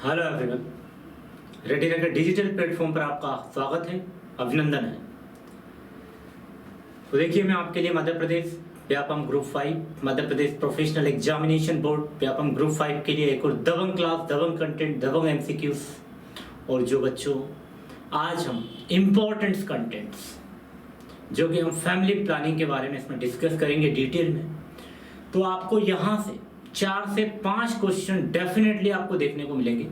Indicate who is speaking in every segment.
Speaker 1: Hello everyone, ready रखकर digital platform पर आपका स्वागत है, अभिनंदन है। तो देखिए, मैं आपके लिए Madhya Pradesh Vyapam group 5 Madhya Pradesh professional examination board Vyapam group 5 के लिए एक और दबंग क्लास, दबंग कंटेंट, दबंग एमसीक्यूज। और जो बच्चों, आज हम इम्पोर्टेंट कंटेंट्स जो कि हम फैमिली प्लानिंग के बारे में इसमें डिस्कस करेंगे डिटेल में। तो आपको यहाँ से 4 से 5 क्वेश्चन डेफिनेटली आपको देखने को मिलेंगे।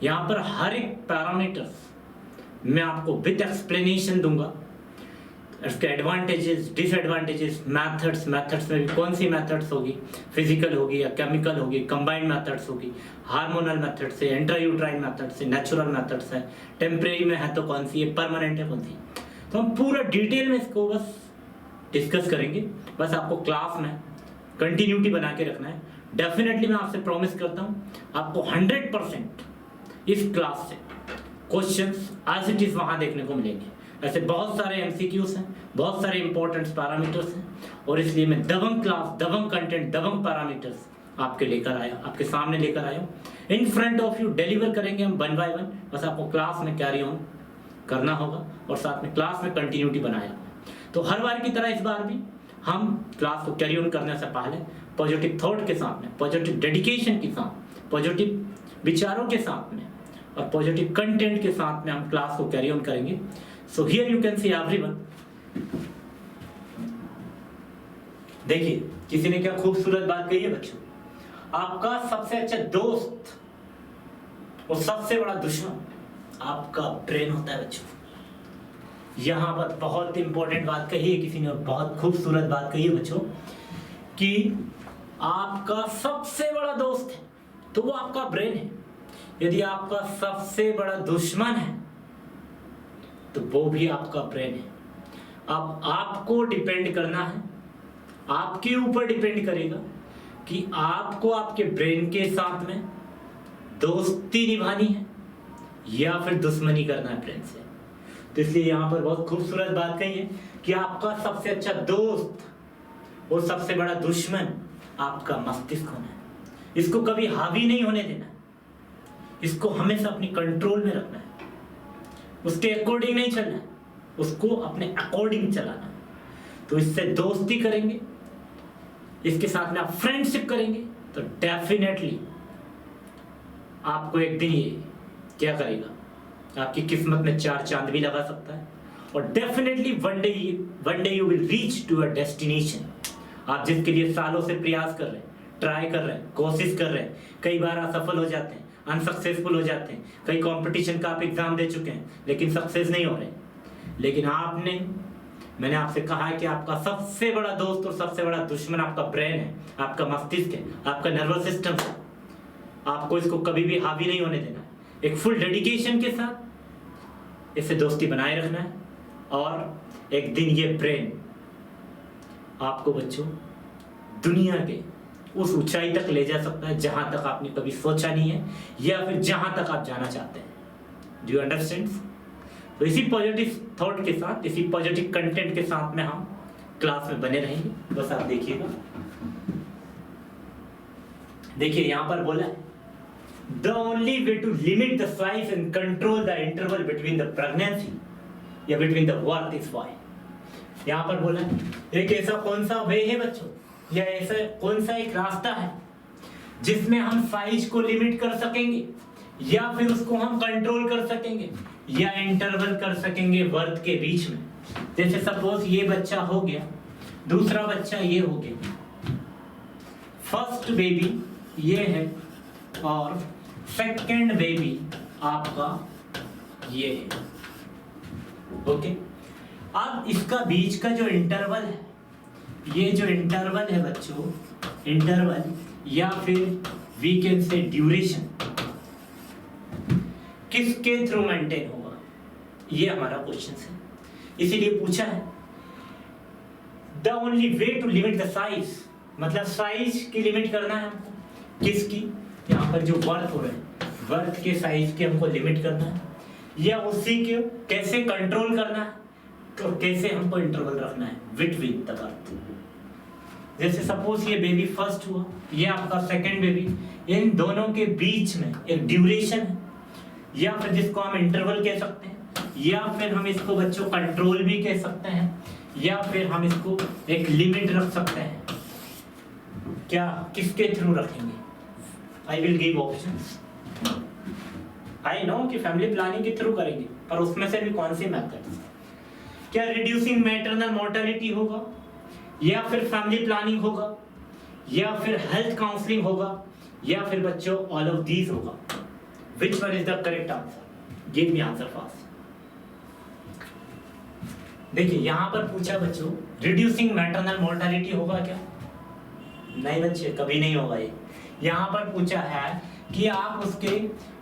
Speaker 1: यहाँ पर हर एक पैरामीटर्स मैं आपको विद एक्सप्लेनेशन दूंगा, इसके एडवांटेजेस, डिसएडवांटेजेस, मेथड्स में भी कौन सी मेथड्स होगी, फिजिकल होगी या केमिकल होगी, कंबाइंड मेथड्स होगी, हार्मोनल मेथड से, इंट्रायूट्राइन मेथड से, नेचुरल मेथड्स है, टेम्परेरी में है तो कौन सी है, परमानेंट है कौन सी। तो हम पूरा डिटेल में इसको बस डिस्कस करेंगे। बस आपको क्लास में कंटिन्यूटी बना के रखना है। डेफिनेटली मैं आपसे प्रॉमिस करता हूँ, आपको 100% इस क्लास से क्वेश्चंस एज इट इज वहाँ देखने को मिलेंगे। ऐसे बहुत सारे एमसीक्यूज हैं, बहुत सारे इंपॉर्टेंट पैरामीटर्स हैं, और इसलिए मैं दबंग क्लास, दबंग कंटेंट, दबंग पैरामीटर्स आपके सामने लेकर आया हूँ। In front of you deliver करेंगे हम 1 by 1। बस आपको क्लास में कैरी ऑन करना होगा और साथ में क्लास में कंटिन्यूटी बनाया। तो हर बार की तरह इस बार भी हम क्लास को कैरी ऑन करने से पहले पॉजिटिव थॉट के साथ में, पॉजिटिव डेडिकेशन के साथ, पॉजिटिव विचारों के साथ में और पॉजिटिव कंटेंट के साथ में हम क्लास को कैरी ऑन करेंगे। So here you can see everyone. देखिए, किसी ने क्या खूबसूरत बात कही है बच्चों, आपका सबसे अच्छा दोस्त और सबसे बड़ा दुश्मन आपका ब्रेन होता है बच्चों। यहाँ पर बहुत इंपॉर्टेंट बात कही है किसी ने, और बहुत खूबसूरत बात कही है बच्चों कि आपका सबसे बड़ा दोस्त है तो वो आपका ब्रेन है। यदि आपका सबसे बड़ा दुश्मन है तो वो भी आपका ब्रेन है। अब आपको डिपेंड करना है, आपके ऊपर डिपेंड करेगा कि आपको आपके ब्रेन के साथ में दोस्ती निभानी है या फिर दुश्मनी करना है ब्रेन से। तो इसलिए यहाँ पर बहुत खूबसूरत बात कही है कि आपका सबसे अच्छा दोस्त और सबसे बड़ा दुश्मन आपका मस्तिष्क होना है। इसको कभी हावी नहीं होने देना है, इसको हमेशा अपनी कंट्रोल में रखना है, उसके अकॉर्डिंग नहीं चलना है, उसको अपने अकॉर्डिंग चलाना है। तो इससे दोस्ती करेंगे, इसके साथ में आप फ्रेंडशिप करेंगे तो डेफिनेटली आपको एक दिन ये क्या करेगा, आपकी किस्मत में 4 चांद भी लगा सकता है। और definitely one day you will reach to a destination. आप जिसके लिए सालों से प्रयास कर रहे हैं, ट्राई कर रहे हैं, कोशिश कर रहे हैं, कई बार असफल हो जाते हैं, अनसक्सेसफुल हो जाते हैं, कई कंपटीशन का आप एग्जाम दे चुके हैं लेकिन सक्सेस नहीं हो रहे। लेकिन मैंने आपसे कहा है कि आपका सबसे बड़ा दोस्त और सबसे बड़ा दुश्मन आपका ब्रेन है, आपका मस्तिष्क है, आपका नर्वस सिस्टम है। आपको इसको कभी भी हावी नहीं होने देना है। एक फुल डेडिकेशन के साथ इससे दोस्ती बनाए रखना है, और एक दिन ये ब्रेन आपको बच्चों दुनिया के उस ऊंचाई तक ले जा सकता है जहां तक आपने कभी सोचा नहीं है, या फिर जहां तक आप जाना चाहते हैं। Do you understand? तो इसी पॉजिटिव थॉट के साथ, इसी पॉजिटिव कंटेंट के साथ में हम क्लास में बने रहेंगे। बस आप देखिएगा। देखिए, यहां पर बोला है the only way to limit the size and control the interval between the pregnancy या between the birth is why। यहाँ पर बोला एक ऐसा कौन सा वे है बच्चों, या ऐसा कौन सा एक रास्ता है जिसमें हम साइज को लिमिट कर सकेंगे, या फिर उसको हम कंट्रोल कर सकेंगे, या इंटरवल कर सकेंगे बर्थ के बीच में। जैसे सपोज ये बच्चा हो गया, दूसरा बच्चा ये हो गया, फर्स्ट बेबी ये है और सेकेंड बेबी आपका ये है। ओके, अब इसका बीच का जो इंटरवल है, ये जो इंटरवल है बच्चों, इंटरवल या फिर वी कैन से ड्यूरेशन, किसके थ्रू मेंटेन होगा, ये हमारा क्वेश्चन है। इसीलिए पूछा है the only way to limit the size, मतलब साइज की लिमिट करना है हमको। किसकी? यहाँ पर जो बर्थ हो रहा है, बर्थ के साइज के हमको लिमिट करना है, या उसी के कैसे कंट्रोल करना है, तो कैसे हमको इंटरवल रखना है बिटवीन द बर्थ। जैसे सपोज ये बेबी फर्स्ट हुआ, ये आपका सेकंड बेबी, इन दोनों के बीच में एक ड्यूरेशन है, या फिर जिसको हम इंटरवल कह सकते हैं, या फिर हम इसको बच्चों कंट्रोल भी कह सकते हैं, या फिर हम इसको एक लिमिट रख सकते हैं। क्या किसके थ्रू रखेंगे? I will give options. I know कि फैमिली प्लानिंग के थ्रू करेंगे, पर उसमें से भी कौन सी मेथड? क्या रिड्यूसिंग मैटरनल मोर्टेलिटी होगा, या फिर फैमिली प्लानिंग होगा, या फिर हेल्थ काउंसलिंग होगा, या फिर बच्चों ऑल ऑफ दीज होगा? Which one is the correct answer? Give me answer fast. देखिए यहां पर पूछा बच्चों रिड्यूसिंग मैटरनल मोर्टेलिटी होगा क्या? नहीं बच्चे, कभी नहीं होगा ये। यहां पर पूछा है कि आप उसके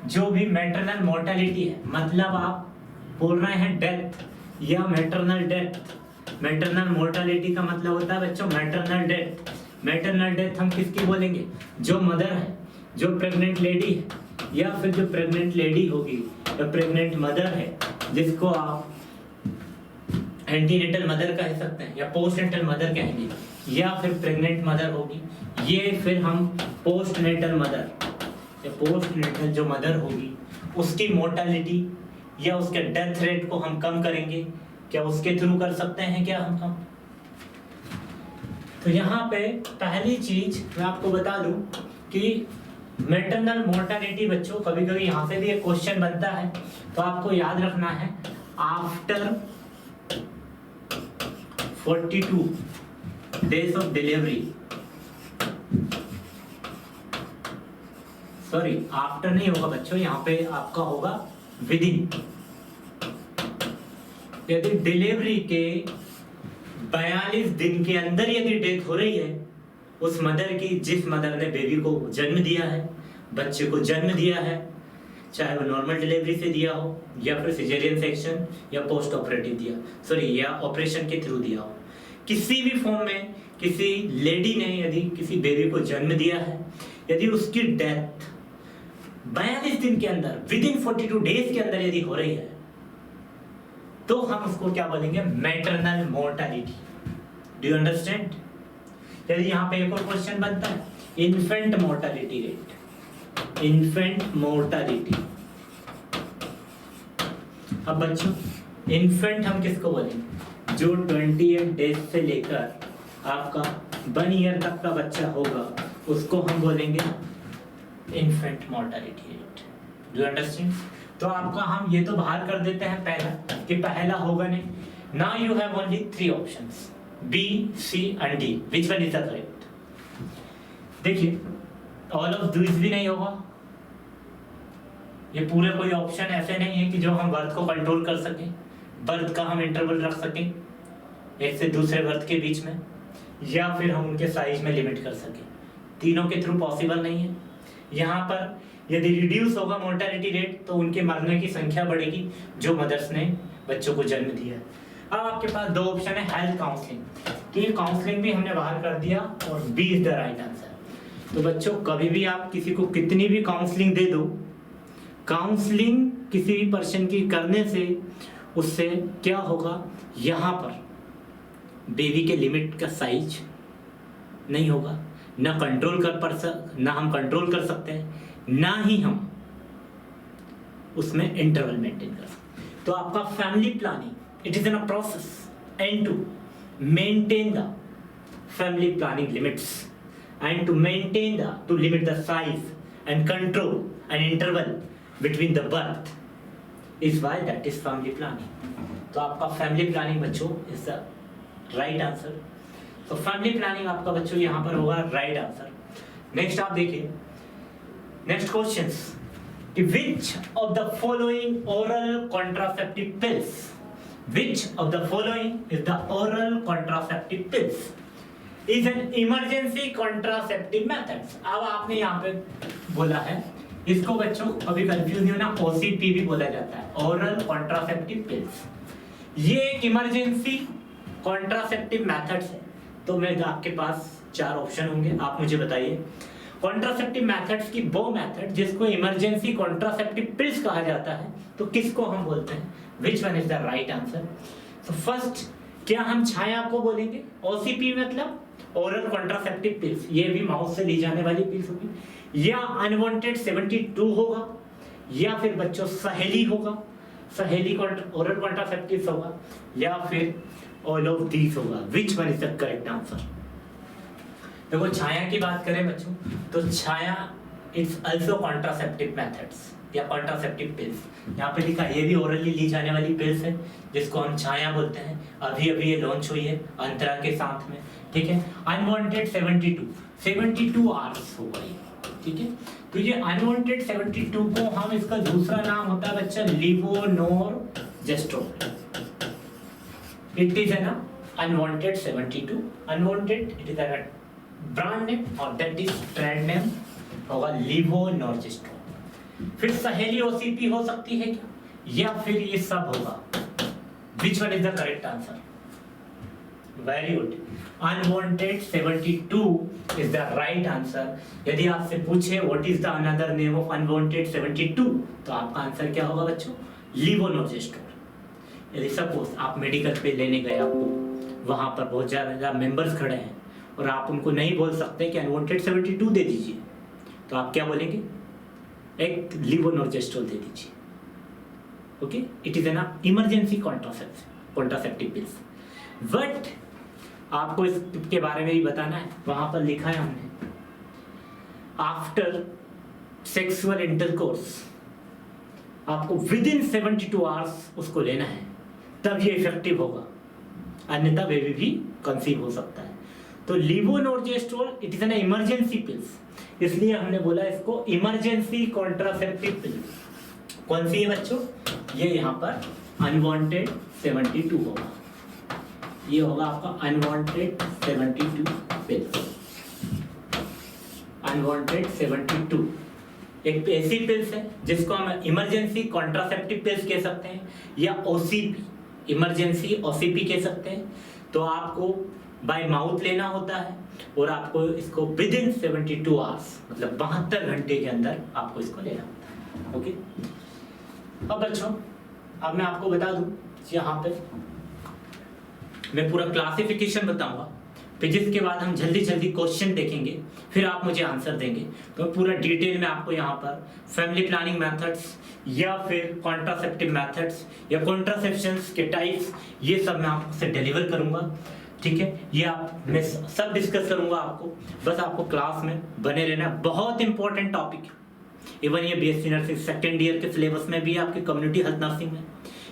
Speaker 1: जो भी मैटरनल मोर्टेलिटी है, मतलब आप बोल रहे हैं डेथ या मैटरनल डेथ। मैटरनल मोर्टेलिटी का मतलब होता है बच्चों मैटरनल डेथ। मैटरनल डेथ हम किसकी बोलेंगे? जो मदर है, जो प्रेग्नेंट लेडी है, या फिर जो प्रेग्नेंट लेडी होगी या प्रेग्नेंट मदर है, जिसको आप एंटीनेटल मदर कह सकते हैं या पोस्टनेटल मदर कहेंगे, या फिर प्रेग्नेंट मदर होगी, ये फिर हम पोस्टनेटल मदर या पोस्टनेटल जो मदर होगी उसकी मोर्टेलिटी या उसके डेथ रेट को हम कम करेंगे। क्या उसके थ्रू कर सकते हैं क्या हम कम? तो यहाँ पे पहली चीज मैं आपको बता दूं कि मैटरनल मोर्टेलिटी बच्चों कभी कभी यहाँ से भी एक क्वेश्चन बनता है, तो आपको याद रखना है after 42 days of delivery, sorry after नहीं होगा बच्चों, यहाँ पे आपका होगा विद इन। यदि डिलीवरी के 42 दिन के अंदर यदि डेथ हो रही है उस मदर की, जिस मदर ने बेबी को जन्म दिया है, बच्चे को जन्म दिया है, चाहे वो नॉर्मल डिलीवरी से दिया हो या फिर सिजेरियन सेक्शन या पोस्ट ऑपरेटिव दिया, सॉरी या ऑपरेशन के थ्रू दिया हो, किसी भी फॉर्म में किसी लेडी ने यदि किसी बेबी को जन्म दिया है, यदि उसकी डेथ 42 दिन के अंदर विद इन 42 डेज के अंदर यदि हो रही है, तो हम उसको क्या बोलेंगे? Maternal mortality. Do you understand? यदि यहाँ पे एक और क्वेश्चन बनता है infant mortality rate, infant mortality. अब बच्चों इन्फेंट हम किसको बोलेंगे? जो 28 डेज से लेकर आपका 1 ईयर तक का बच्चा होगा उसको हम बोलेंगे infant mortality rate. Do you understand? तो आपका हम ये तो बाहर कर देते हैं पहला कि पहला होगा नहीं। Now you have only 3 options B, C and D. Which one is the correct? देखिए ऑल ऑफ दिस भी नहीं होगा। ये पूरे कोई ऑप्शन ऐसे नहीं है कि जो हम बर्थ को कंट्रोल कर सकें, बर्थ का हम इंटरवल रख सकें एक से दूसरे बर्थ के बीच में, या फिर हम उनके साइज में लिमिट कर सकें। तीनों के थ्रू पॉसिबल नहीं है। यहाँ पर यदि रिड्यूस होगा मोर्टेलिटी रेट तो उनके मरने की संख्या बढ़ेगी जो मदर्स ने बच्चों को जन्म दिया है। अब आपके पास 2 ऑप्शन है हेल्थ काउंसलिंग, तो ये काउंसलिंग भी हमने बाहर कर दिया और B is the right answer. तो बच्चों कभी भी आप किसी को कितनी भी काउंसलिंग दे दो, काउंसलिंग किसी भी पर्सन की करने से उससे क्या होगा, यहाँ पर बेबी के लिमिट का साइज नहीं होगा, ना हम कंट्रोल कर सकते हैं, ना ही हम उसमें इंटरवल मेंटेन कर सकते। तो आपका family planning it is in a process and to maintain the family planning limits and to limit the size and control and interval between the birth is why that is family planning। तो आपका family planning बच्चों is the right answer। तो family planning आपका बच्चों यहाँ पर होगा right answer। next आप देखिए next questions कि which of the following oral contraceptive pills, which of the following is the oral contraceptive pills is an emergency contraceptive methods। अब आपने यहाँ पे बोला है, इसको बच्चों अभी कंफ्यूज नहीं होना, OCP भी बोला जाता है, oral contraceptive pills। ये एक इमरजेंसी कॉन्ट्रासेप्टिव मेथड्स है। तो मैं आपके पास 4 ऑप्शन होंगे, आप मुझे बताइए कॉन्ट्रासेप्टिव मेथड्स की वो मेथड जिसको इमरजेंसी कॉन्ट्रासेप्टिव पिल्स कहा जाता है, तो किसको हम बोलते हैं? Which one is the right answer? So first क्या हम छाया को बोलेंगे? ओसीपी मतलब ओरल कॉन्ट्रासेप्टिव पिल्स, ये भी माउथ से ली जाने वाली पिल्स होगी, या अनवांटेड 72 होगा, या फिर बच्चों सहेली होगा, सहेली ओरल कॉन्ट्रासेप्टिव होगा, या फिर ऑल ऑफ दीज होगा। Which one is the correct answer? देखो छाया की बात करें बच्चों तो छाया इट्स आल्सो कॉन्ट्रासेप्टिव मेथड्स या कॉन्ट्रासेप्टिव पिल्स। यहाँ पे लिखा है ये भी ओरली ली जाने वाली पिल्स है जिसको हम छाया बोलते हैं। अभी अभी ये लॉन्च हुई है अंतरा के साथ में, ठीक है। अनवांटेड 72 आवर्स होगा ये, ठीक है। तो ये अनवांटेड 72 को हम, इसका दूसरा नाम होता है बच्चा levonorgestrel. It is an unwanted 72, unwanted it is an brand name और दैट इज ट्रेड नेम होगा लीवोनोरजेस्ट्रोल। फिर सहेली ओसीपी हो सकती है क्या, या फिर ये सब होगा? Which one is the correct answer? Very good, unwanted 72 is the right answer. यदि आपसे पूछे what is the another name of unwanted 72 तो आपका आंसर क्या होगा बच्चों? लीवोनोरजेस्ट्रोल। यदि सपोज आप मेडिकल पे लेने गए, आपको वहां पर बहुत ज्यादा मेंबर्स खड़े हैं और आप उनको नहीं बोल सकते कि अनवांटेड 72 दे दीजिए, तो आप क्या बोलेंगे? एक लीवोनोरजेस्ट्रोल दे दीजिए। Okay, it is an emergency contraceptive pills. But आपको इसके बारे में भी बताना है, वहां पर लिखा है हमने आफ्टर सेक्सुअल इंटरकोर्स आपको विद इन 72 आवर्स उसको लेना है, तब ये इफेक्टिव होगा, अन्यथा बेबी भी कंसीव हो सकता है। तो levonorgestrel it is an emergency pills, इसलिए हमने बोला इसको इमरजेंसी कॉन्ट्रासेप्टिव पिल्स। कौन सी है बच्चों? ये यहाँ पर अनवांटेड 72 होगा, ये होगा आपका अनवांटेड 72 पिल्स। अनवांटेड 72 एक ऐसी पिल्स है जिसको हम इमरजेंसी कॉन्ट्रासेप्टिव पिल्स कह सकते हैं या ओसीपी, इमरजेंसी ओसीपी कह सकते हैं। तो आपको बाय माउथ लेना होता है और आपको इसको विद इन 72 आवर्स मतलब 72 घंटे के अंदर आपको इसको लेना होता है। ओके, अब बच्चों अब मैं आपको बता दूं, यहाँ पे मैं पूरा क्लासिफिकेशन बताऊंगा, फिर जिसके बाद हम जल्दी जल्दी क्वेश्चन देखेंगे, फिर आप मुझे आंसर देंगे। तो पूरा डिटेल में आपको यहाँ पर फैमिली प्लानिंग मेथड्स या फिर कॉन्ट्रासेप्टिव मेथड्स या कॉन्ट्रासेप्शंस के टाइप्स, ये सब मैं आपसे डिलीवर करूंगा, ठीक है। ये आप मैं सब डिस्कस करूंगा आपको, बस आपको क्लास में बने रहना। बहुत इंपॉर्टेंट टॉपिक है, इवन ये बीएससी नर्सिंग सेकेंड ईयर के सिलेबस में भी है, आपके कम्युनिटी हेल्थ नर्सिंग में,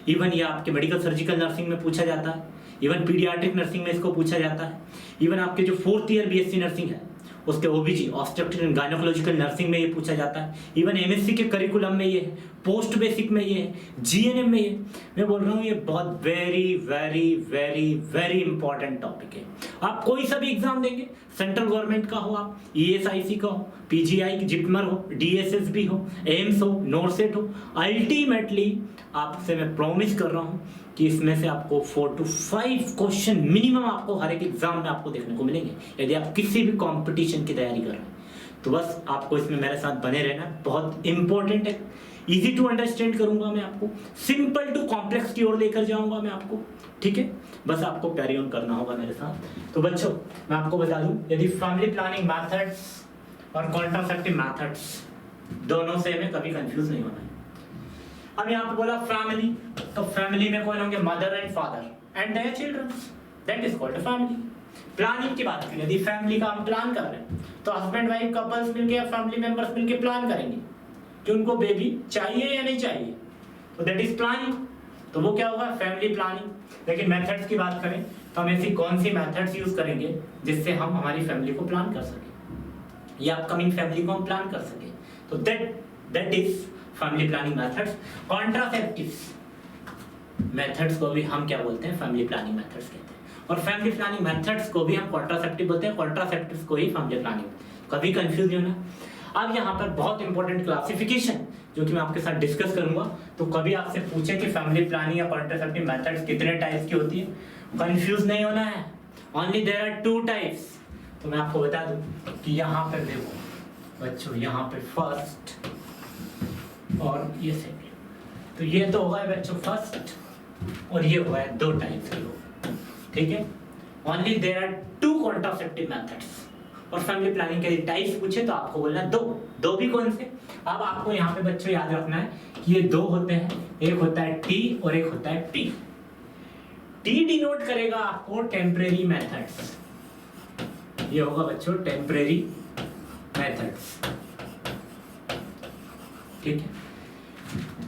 Speaker 1: इवन ये आपके मेडिकल सर्जिकल नर्सिंग में पूछा जाता है, इवन पीडियाट्रिक नर्सिंग में इसको पूछा जाता है, इवन आपके जो 4th ईयर बीएससी नर्सिंग है उसके ओबीजी ऑब्स्टेट्रिक एंड गायनेकोलॉजिकल नर्सिंग में ये पूछा जाता है, इवन एमएससी के करिकुलम में ये है, पोस्ट बेसिक में ये है, जीएनएम में ये। मैं बोल रहा हूँ ये बहुत very very very very important topic है। आप कोई सा भी एग्जाम देंगे, सेंट्रल गवर्नमेंट का हो, आप ईएसआईसी का हो, पीजीआई जिपमर हो, डीएसएसबी हो, एम्स हो, नोरसेट हो, अल्टीमेटली आपसे मैं प्रॉमिस कर रहा हूँ कि इसमें से आपको 4 to 5 क्वेश्चन मिनिमम आपको हर एक एग्जाम में आपको देखने को मिलेंगे यदि आप किसी भी कंपटीशन की तैयारी कर रहे हैं। तो बस आपको इसमें मेरे साथ बने रहना, बहुत इंपॉर्टेंट है, इजी टू अंडरस्टैंड करूंगा मैं आपको, सिंपल टू कॉम्प्लेक्स की ओर लेकर जाऊंगा मैं आपको, ठीक है। बस आपको कैरी ऑन करना होगा मेरे साथ। तो बच्चों मैं आपको बता दूं, यदि फैमिली प्लानिंग मेथड्स और कॉन्ट्रासेप्टिव मेथड्स दोनों से हमें कभी कंफ्यूज नहीं होना है। अब यहाँ पे बोला फैमिली, तो फैमिली में कौन होंगे? Mother and father and their children, that is called family. Planning की बात करें, यदि फैमिली का हम प्लान कर रहे हैं तो हस्बैंड वाइफ कपल्स मिलके या फैमिली मेंबर्स मिलके प्लान करेंगे कि उनको बेबी चाहिए या नहीं चाहिए, तो दैट इज प्लानिंग। तो वो क्या होगा? Family planning. लेकिन मेथड्स की बात करें तो हम ऐसी कौन सी मेथड्स यूज करेंगे जिससे हम हमारी फैमिली को प्लान कर सके या अपकमिंग फैमिली को हम प्लान कर सके, तो that is family planning methods. Contraceptives methods को भी हम क्या बोलते हैं? फैमिली प्लानिंग मेथड्स कहते हैं। और फैमिली प्लानिंग मेथड्स को भी हम कॉन्ट्रासेप्टिव बोलते हैं, कॉन्ट्रासेप्टिव्स को ही फैमिली प्लानिंग। कभी कंफ्यूज नहीं होना। अब यहाँ पर बहुत इंपॉर्टेंट क्लासिफिकेशन जो कि मैं आपके साथ डिस्कस करूंगा, तो कभी आपसे पूछे कि फैमिली प्लानिंग या कॉन्ट्रासेप्टिव मेथड्स कितने टाइप्स की होती है, कंफ्यूज नहीं होना है। Only there are 2 types. तो मैं आपको बता दूं कि यहाँ पर देखो बच्चों, यहाँ पे फर्स्ट और ये सेकंड, तो ये तो होगा बच्चों फर्स्ट और ये हुआ है 2 टाइप्स के लोग, ठीक है। Only there are 2 contraceptive methods. और फैमिली प्लानिंग के टाइप्स पूछे तो आपको बोलना है दो भी कौन से। अब आपको यहाँ पे बच्चों याद रखना है कि ये 2 होते हैं, एक होता है टी और एक होता है पी। टी डिनोट करेगा आपको टेम्परेरी मेथड्स, ये होगा बच्चों टेम्परेरी मेथड्स, ठीक है।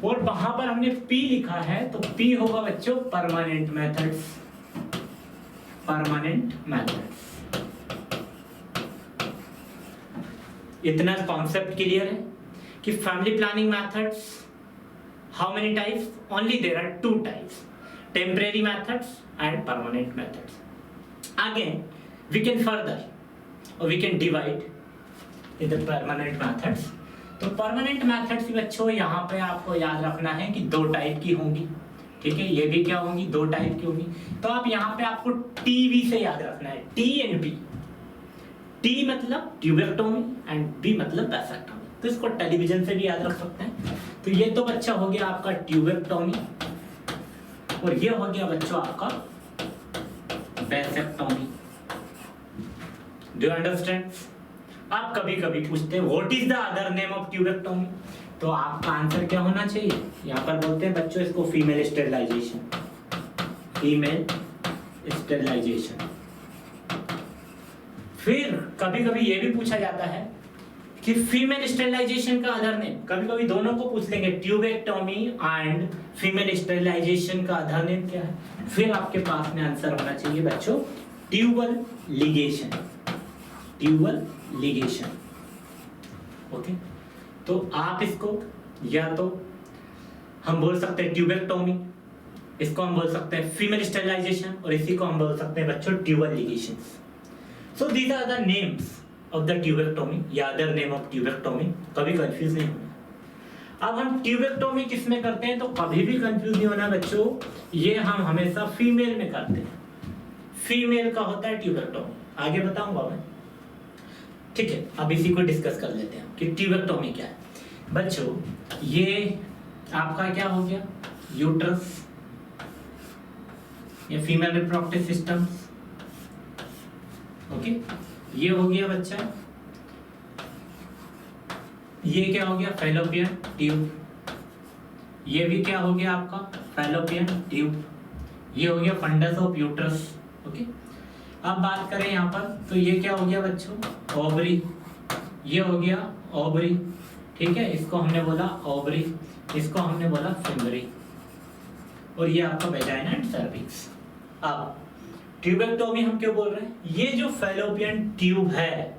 Speaker 1: और वहां पर हमने पी लिखा है तो पी होगा बच्चों परमानेंट मेथड्स, परमानेंट मेथड्स। इतना कॉन्सेप्ट क्लियर है कि family planning methods how many types, only there are 2 types, temporary methods and permanent methods. Again we can further और we can divide in the permanent methods. तो permanent methods बच्चों यहाँ पे आपको याद रखना है कि 2 टाइप की होंगी, ठीक है। ये भी क्या होंगी, 2 टाइप की होंगी। तो आप यहाँ पे आपको टीवी से याद रखना है, टी एंड बी। टी मतलब ट्यूबेक्टोमी एंड बी मतलब वैसेक्टोमी। तो इसको टेलीविजन से भी याद रख सकते हैं। तो ये तो बच्चा हो गया आपका ट्यूबेक्टोमी और ये हो गया बच्चों आपका वैसेक्टोमी। Do you understand? आप कभी कभी पूछते हैं what is the other name of tubectomy, तो आपका आंसर क्या होना चाहिए, यहाँ पर बोलते हैं बच्चों इसको फीमेल स्टेरिलाइजेशन, फीमेल स्टेरिलाइजेशन। फिर कभी कभी ये भी पूछा जाता है कि फीमेल स्टेरिलाइजेशन का अदर नेम, कभी कभी दोनों को पूछ लेंगे, ट्यूबेक्टोमी एंड फीमेल स्टेरिलाइजेशन का अदर नेम क्या है। फिर आपके पास में आंसर होना चाहिए बच्चों tubal ligation, tubal ligation, okay. तो आप इसको या तो हम बोल सकते हैं ट्यूबेक्टोमी, इसको हम बोल सकते हैं फीमेल स्टेरिलाइजेशन और इसी को हम बोल सकते हैं बच्चों tubal ligation. So these are the names of the tubectomy या अदर नेम ऑफ ट्यूबेक्टोमी, कभी कंफ्यूज नहीं होना। अब हम ट्यूबेक्टोमी किस में करते हैं तो कभी भी कंफ्यूज नहीं होना बच्चों, ये हम हमेशा फीमेल में करते हैं, फीमेल का होता है ट्यूबेक्टोमी। आगे बताऊंगा मैं, ठीक है। अब इसी को डिस्कस कर लेते हैं कि ट्यूबेक्टोमी क्या है बच्चों। ये आपका क्या हो गया, यूट्रस, ये फीमेल रिप्रोडक्टिव सिस्टम, ओके। ये हो गया बच्चा, ये क्या हो गया फैलोपियन ट्यूब, ये भी क्या हो गया आपका फैलोपियन ट्यूब, ये हो गया फंडस ऑफ यूट्रस, ओके। अब बात करें यहाँ पर तो ये क्या हो गया बच्चों ओवरी, ये हो गया ओवरी, ठीक है। इसको हमने बोला ओवरी, इसको हमने बोला फिंगरी, और ये आपका वेजाइना एंड सर्विक्स। अब ट्यूबेक्टोमी हम क्यों बोल रहे हैं, ये जो फैलोपियन ट्यूब है,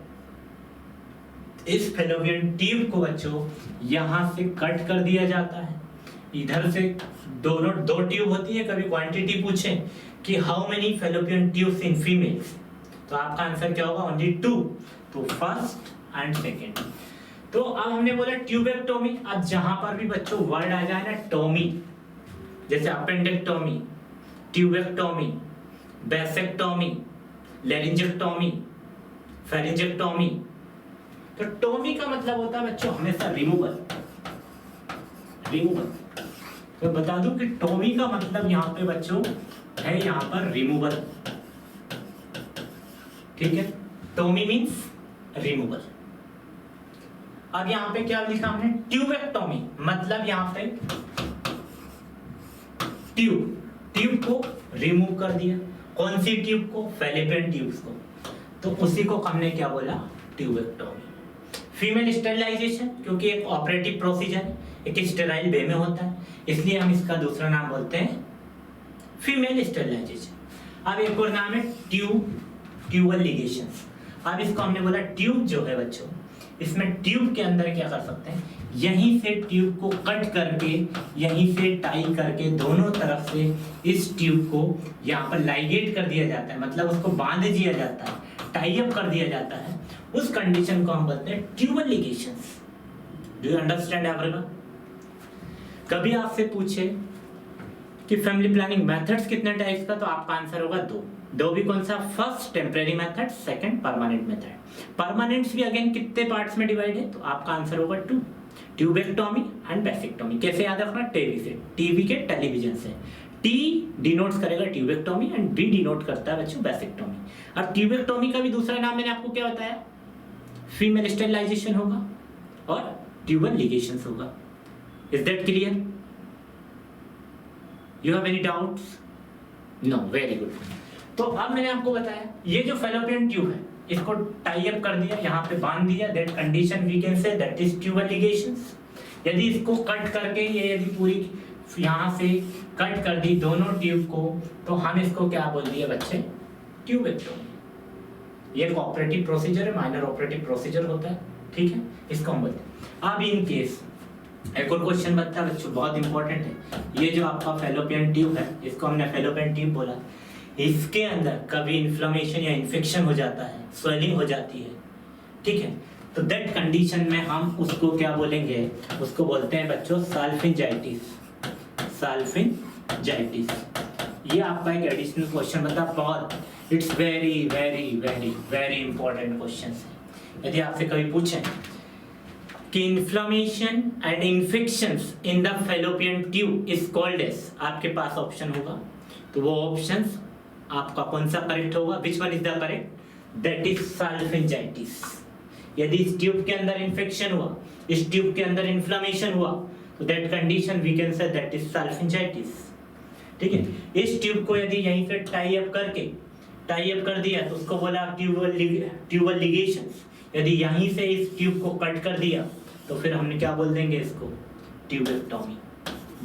Speaker 1: इस फैलोपियन ट्यूब को बच्चों यहां से कट कर दिया जाता है। इधर से दोनों 2 ट्यूब होती है, कभी क्वांटिटी पूछे कि how many fallopian tubes in females, तो आपका आंसर क्या होगा ओनली 2, तो फर्स्ट एंड सेकेंड। तो अब हमने बोला ट्यूबेक्टोमी, अब जहां पर भी बच्चों वर्ड आ जाए ना टोमी, जैसे अपेंडेक्टोमी, ट्यूबेक्टोमी, वैसेक्टोमी, लैरिंजेक्टोमी, फेरिंजेक्टोमी, तो टोमी का मतलब होता है बच्चों हमेशा रिमूवल, रिमूवल। तो बता दूं कि टोमी का मतलब यहाँ पे बच्चों है यहाँ पर रिमूवल, ठीक है। Tomy means removal. अब यहाँ पे क्या लिखा हमने ट्यूबेक्टोमी, मतलब यहाँ पे ट्यूब को रिमूव कर दिया, कौन सी ट्यूब को, फैलोपियन ट्यूब्स को, तो उसी को हमने क्या बोला ट्यूबेक्टोमी। फीमेल स्टेरिलाइजेशन क्योंकि एक ऑपरेटिव प्रोसीजर एक स्टेराइल वे में होता है, इसलिए हम इसका दूसरा नाम बोलते हैं फीमेल स्टेरिलाइजेशन। अब एक और नाम है ट्यूबल लिगेशन। अब इसको हमने बोला ट्यूब जो है बच्चों, इसमें ट्यूब के अंदर क्या कर सकते हैं, यहीं से ट्यूब को कट करके यहीं से टाई करके दोनों तरफ से इस ट्यूब को यहाँ पर लाइगेट कर दिया जाता है, मतलब उसको बांध दिया जाता है, टाई अप कर दिया जाता है। उस कंडीशन को हम बोलते हैं tubal ligations. Do you understand everyone? कभी आपसे पूछे कि फैमिली प्लानिंग मेथड्स कितने टाइप्स का, तो आपका आंसर होगा 2 भी कौन सा, first temporary method, second permanent method. Permanents भी अगेन कितने पार्ट्स में डिवाइड है, तो आपका आंसर होगा 2, ट्यूबेक्टोमी एंड वैसेक्टोमी। कैसे याद रखना, टीवी से, टीवी के टेलीविजन से। टी डिनोट्स करेगा ट्यूबेक्टोमी एंड बी डिनोट करता है बच्चों वैसेक्टोमी। अब ट्यूबेक्टोमी का भी दूसरा नाम मैंने आपको क्या बताया, फीमेल स्टेरिलाइजेशन होगा और ट्यूबल लिगेशंस होगा। Is that clear? You have any doubts? No, very good. तो अब मैंने आपको बताया ये जो फैलोपियन ट्यूब है इसको टाई अप कर दिया, यहाँ पे बांध दिया, that condition we can say that is tubal ligations. यदि इसको कट करके ये यदि पूरी यहाँ से कट कर दी दोनों ट्यूब को, तो हम इसको क्या बोल दिए बच्चे, ट्यूबेक्टोमी। ये एक ऑपरेटिव प्रोसीजर है, माइनर ऑपरेटिव प्रोसीजर होता है, ठीक है, इसको हम बोलते हैं। अब इन केस एक और क्वेश्चन बनता है बच्चों, बहुत इंपॉर्टेंट है। ये जो आपका फैलोपियन ट्यूब है, इसको हमने फैलोपियन ट्यूब बोला, इसके अंदर कभी इन्फ्लेमेशन या इन्फेक्शन हो जाता है, स्वेलिंग हो जाती है, ठीक है, तो दैट कंडीशन में हम उसको क्या बोलेंगे, उसको बोलते हैं बच्चों साल्फिंजाइटिस। साल्फिंजाइटिस ये आपका एक एडिशनल क्वेश्चन बता, बहुत it's very very very very important question है। यदि आपसे कभी पूछें कि inflammation and infections in the fallopian tube is called as, आपके पास ऑप्शन होगा, तो वो ऑप्शंस आपका कौन सा करेक्ट होगा, which one is the correct, that is salpingitis. यदि इस ट्यूब के अंदर इन्फेक्शन हुआ, इस ट्यूब के अंदर इन्फ्लेमेशन हुआ, तो that condition we can say that is salpingitis, ठीक है। इस ट्यूब को यदि यहीं से टाई अप कर दिया तो उसको बोला ट्यूबल लिगेशंस। यदि यहीं से इस ट्यूब को कट कर दिया तो फिर हमने क्या बोल देंगे इसको, tubectomy.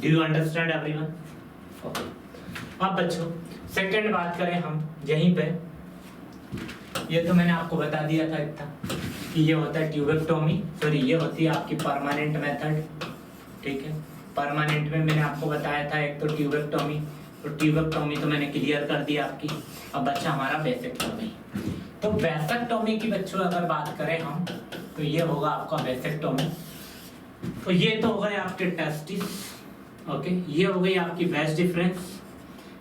Speaker 1: Do you understand everyone? Okay. अब बच्चों सेकंड बात करें हम यहीं पे, ये तो मैंने आपको बता दिया था इतना कि ये होता है ट्यूबेक्टोमी, सॉरी ये होती है आपकी परमानेंट मेथड, ठीक है। परमानेंट में मैंने आपको बताया था एक तो ट्यूबेक्टोमी, तो ट्यूबेक्टोमी तो मैंने क्लियर कर दिया आपकी। अब बच्चा हमारा वैसेक्टोमी, तो वैसेक्टोमी की बच्चों अगर बात करें हम, तो ये होगा आपका वैसेक्टोमी। तो ये तो हो गए आपके टेस्टिस, ओके, ये हो गई आपकी वेज डिफरेंस,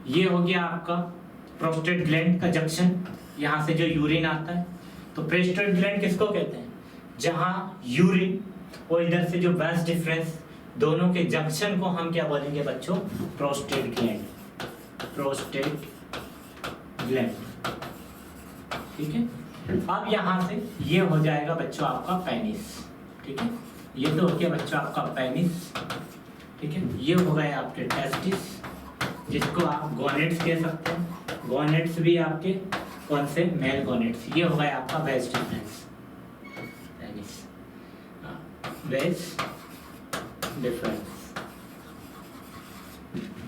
Speaker 1: ये हो गया आपका प्रोस्टेट ग्लैंड का जंक्शन, यहाँ से जो यूरिन आता है। तो प्रोस्टेट ग्लैंड किसको कहते हैं, जहाँ यूरिन और इधर से जो वेज डिफरेंस, दोनों के जंक्शन को हम क्या बोलेंगे बच्चों, प्रोस्टेट ग्लैंड, प्रोस्टेट ग्लैंड, ठीक है। अब यहाँ से ये हो जाएगा बच्चों आपका पेनिस, ठीक है, ये तो हो गया बच्चों आपका पेनिस, ठीक है। ये हो गए आपके टेस्टिस, जिसको आप गोनेट्स कह सकते हैं, गोनेट्स भी आपके कौन से, मेल गोनेट्स। ये हो गया आपका vas deferens, penis, vas deferens.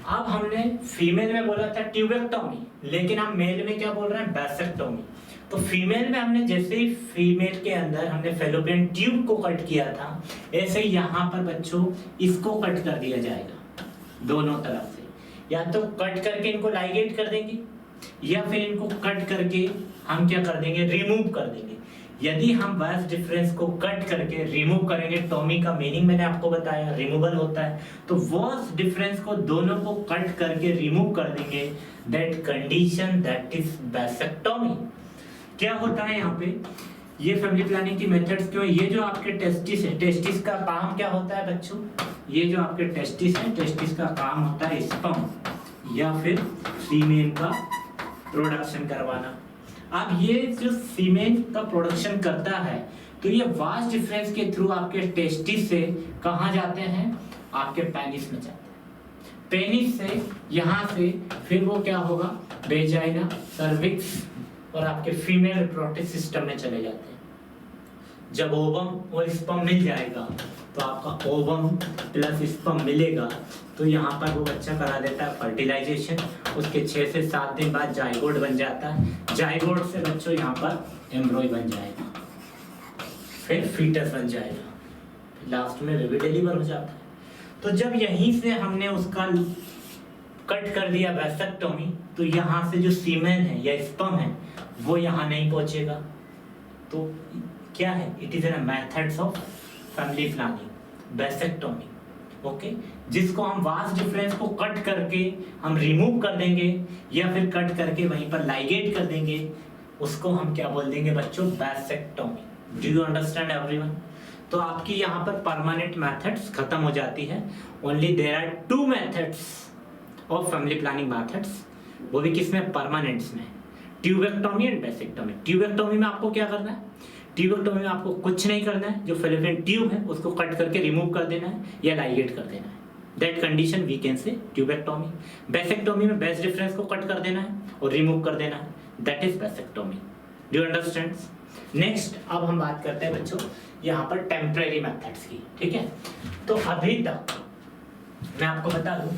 Speaker 1: अब हमने फीमेल में बोला था ट्यूबेक्टोमी, लेकिन हम मेल में क्या बोल रहे हैं, वैसेक्टोमी। तो फीमेल में हमने जैसे ही फीमेल के अंदर हमने फैलोपियन ट्यूब को कट किया था, ऐसे ही यहाँ पर बच्चों इसको कट कर दिया जाएगा दोनों तरफ से, या तो कट करके इनको लाइगेट कर देंगे, या फिर इनको कट करके हम क्या कर देंगे, रिमूव कर देंगे। यदि हम वेज डिफरेंस को कट करके रिमूव करेंगे, टोमी का मीनिंग मैंने आपको बताया रिमूवल होता है, तो वेज डिफरेंस को दोनों को कट करके रिमूव कर देंगे, that condition that is vasectomy. क्या होता है यहाँ पे, ये फैमिली प्लानिंग की मेथड्स क्यों, ये जो आपके टेस्टिस है, टेस्टिस का काम क्या होता है बच्चों, ये जो आपके टेस्टिस है, टेस्टिस का काम होता है स्पर्म या फिर सीमेन का प्रोडक्शन करवाना। अब ये जो सीमेन का प्रोडक्शन करता है, तो ये वास्ट डिफरेंस के थ्रू आपके टेस्टिस से कहाँ जाते हैं, आपके पेनिस में जाते हैं। पेनिस से यहाँ से फिर वो क्या होगा, वेजाइना, सर्विक्स और आपके फीमेल रिप्रोडक्टिव सिस्टम में चले जाते हैं। जब ओवम और स्पर्म मिल जाएगा, तो आपका ओवम प्लस स्पर्म मिलेगा, तो यहाँ पर वो बच्चा करा देता है फर्टिलाइजेशन, उसके 6 से 7 दिन बाद जाइगोट बन जाता है, जाइगोट से बच्चों यहाँ पर एम्ब्रॉय बन जाएगा, फिर फीटस बन जाएगा, लास्ट में बेबी डिलीवर हो जाता है। तो जब यहीं से हमने उसका कट कर दिया वैसेक्टोमी, तो यहाँ से जो सीमेन है या स्पर्म है वो यहाँ नहीं पहुँचेगा। तो क्या है, it is N methods of family planning, vasectomy, okay, जिसको हम वास्ट डिफरेंस को कट करके हम रिमूव कर देंगे, या फिर कट करके वहीं पर लाइगेट कर देंगे, उसको हम क्या बोल देंगे बच्चों, vasectomy. Do you understand everyone? तो आपकी यहाँ पर परमानेंट मेथड्स खत्म हो जाती है, only there are 2 methods of family planning methods, वो भी किसमें, परमानेंट्स में, ट्यूबेक्टोमी एंड वेसेक्टोमी। ट्यूबेक्टोमी में आपको क्या करना है, ट्यूबेक्टोमी में आपको कुछ नहीं करना है, जो फेलोपियन ट्यूब है उसको कट करके रिमूव कर देना है या लाइगेट कर देना है, that condition we can say tubectomy. Vasectomy में बेस्ट डिफरेंस को कट कर देना है और रिमूव कर देना है, that is vasectomy. Do you understand? Next अब हम बात करते हैं बच्चों यहाँ पर टेम्परेरी मेथड्स की, ठीक है। तो अभी तक मैं आपको बता दूं,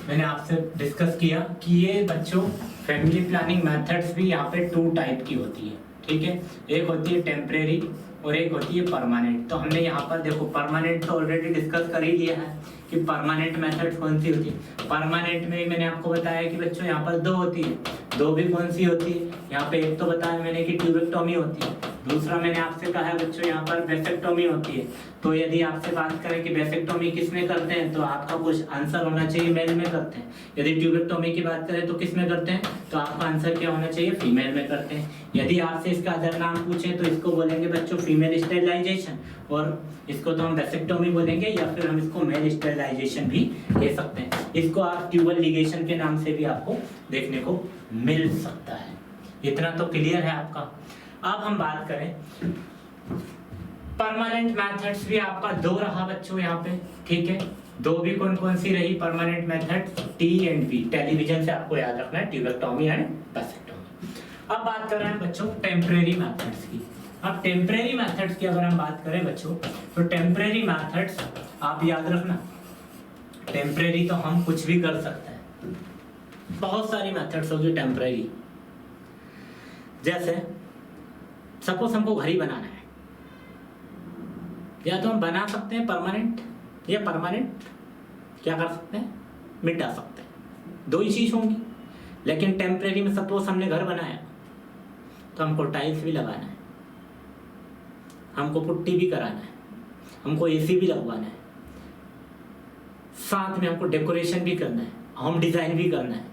Speaker 1: मैंने आपसे डिस्कस किया कि ये बच्चों फैमिली प्लानिंग मेथड्स भी यहाँ पे 2 टाइप की होती है, ठीक है। एक होती है टेम्परेरी और एक होती है परमानेंट। तो हमने यहाँ पर देखो परमानेंट तो ऑलरेडी डिस्कस कर ही लिया है कि परमानेंट मेथड कौन सी होती है। परमानेंट में मैंने आपको बताया कि बच्चों यहाँ पर 2 होती है, 2 भी कौन सी होती है, यहाँ पे एक तो बताया मैंने कि ट्यूबेक्टोमी होती है, दूसरा मैंने आपसे कहा है बच्चों यहाँ पर वेसेक्टोमी होती है। तो यदि आपसे बात करें कि वेसेक्टोमी किसमें करते हैं तो आपका कुछ आंसर होना चाहिए मेल में करते हैं। यदि ट्यूबेक्टोमी की बात करें तो किसमें करते हैं तो आपका आंसर क्या होना चाहिए, फीमेल में करते हैं। यदि आपसे इसका अदर नाम पूछे तो इसको बोलेंगे बच्चों फीमेल स्टेरिलाइजेशन, और इसको तो हम वेसेक्टोमी बोलेंगे या फिर हम इसको मेल स्टेरिलाइजेशन भी कह सकते हैं। इसको आप ट्यूबल लिगेशन के नाम से भी आपको देखने को मिल सकता है। इतना तो क्लियर है आपका। अब हम बात करें परमानेंट मेथड्स भी आपका 2 रहा बच्चों यहाँ पे, ठीक है। 2 भी कौन कौन सी रही permanent method, T and V. Television से आपको याद रखना है ट्यूबेक्टोमी एंड वेसेक्टोमी। अब बात कर रहे हैं बच्चों टेम्परेरी मेथड्स की। अब टेम्परेरी मेथड्स की अगर हम बात करें बच्चों तो टेम्परेरी मेथड्स आप याद रखना, टेम्परेरी तो हम कुछ भी कर सकते हैं, बहुत सारी मेथड्स होगी टेम्परेरी। जैसे सपोज हमको घर ही बनाना है, या तो हम बना सकते हैं परमानेंट, या परमानेंट क्या कर सकते हैं, मिटा सकते हैं, 2 ही चीज होंगी। लेकिन टेम्परेरी में सपोज हमने घर बनाया तो हमको टाइल्स भी लगाना है, हमको पुट्टी भी कराना है, हमको एसी भी लगवाना है, साथ में हमको डेकोरेशन भी करना है, होम डिजाइन भी करना है,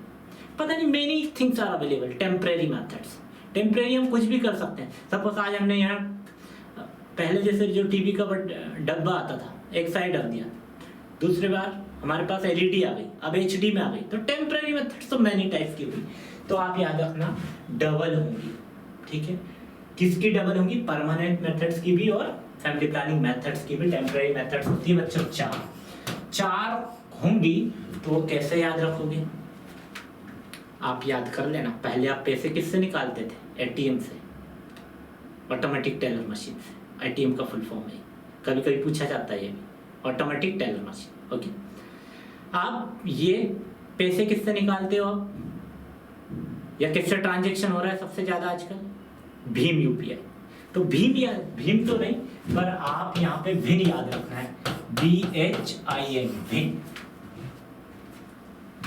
Speaker 1: पता नहीं many things are available temporary methods. Temporary हम कुछ भी कर सकते हैं। सपोज आज हमने यहाँ पहले जैसे जो टीवी का डब्बा आता था एक साइड रख दिया, दूसरी बार हमारे पास एलईडी आ गई, अब एचडी में आ गई, तो टेम्परेरी मेथड्स तो मैनी टाइप की हुई। तो आप याद रखना डबल होंगी, ठीक है। किसकी डबल होंगी, परमानेंट मेथड्स की भी और फैमिली प्लानिंग मेथड्स की भी टेम्परेरी मेथड्स होती है बच्चों 4 होंगी। तो कैसे याद रखोगे आप याद कर लेना। पहले आप पैसे किससे निकालते थे, एटीएम से, ऑटोमेटिक टेलर मशीन से। एटीएम का फुल फॉर्म है, कभी कभी पूछा जाता है ये भी, ऑटोमेटिक टेलर मशीन, ओके। आप ये पैसे किससे निकालते हो आप, या किससे ट्रांजैक्शन हो रहा है सबसे ज्यादा आजकल, भीम यूपीआई। तो भीम तो नहीं, पर आप यहाँ पे विन याद रखना है, VHIN, win.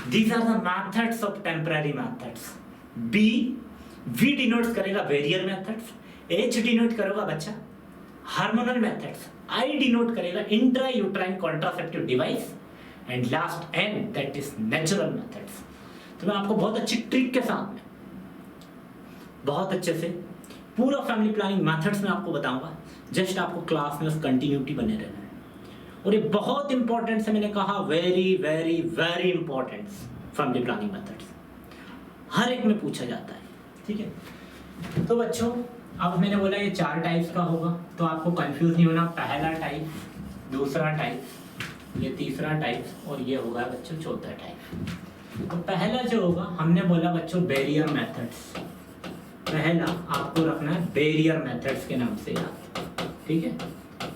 Speaker 1: These are the methods of temporary methods. V denotes करेगा वेरियर मेथड्स, H डिनोट करेगा बच्चा हार्मोनल मेथड्स, I डिनोट करेगा intra uterine contraceptive device, and last N that is natural methods. तो मैं आपको बहुत अच्छी ट्रिक के साथ में बहुत अच्छे से पूरा फैमिली प्लानिंग मेथड्स में आपको बताऊंगा। जस्ट आपको क्लास में उस कंटिन्यूटी बने रहना है। और ये बहुत इंपॉर्टेंट से मैंने कहा, very very very important family planning methods, हर एक में पूछा जाता है, ठीक है। तो बच्चों अब मैंने बोला ये 4 टाइप्स का होगा, तो आपको कंफ्यूज नहीं होना। पहला टाइप, दूसरा टाइप, ये तीसरा टाइप और ये होगा बच्चों चौथा टाइप। तो पहला जो होगा हमने बोला बच्चों बैरियर मेथड्स, पहला आपको रखना है बैरियर मेथड्स के नाम से याद, ठीक है,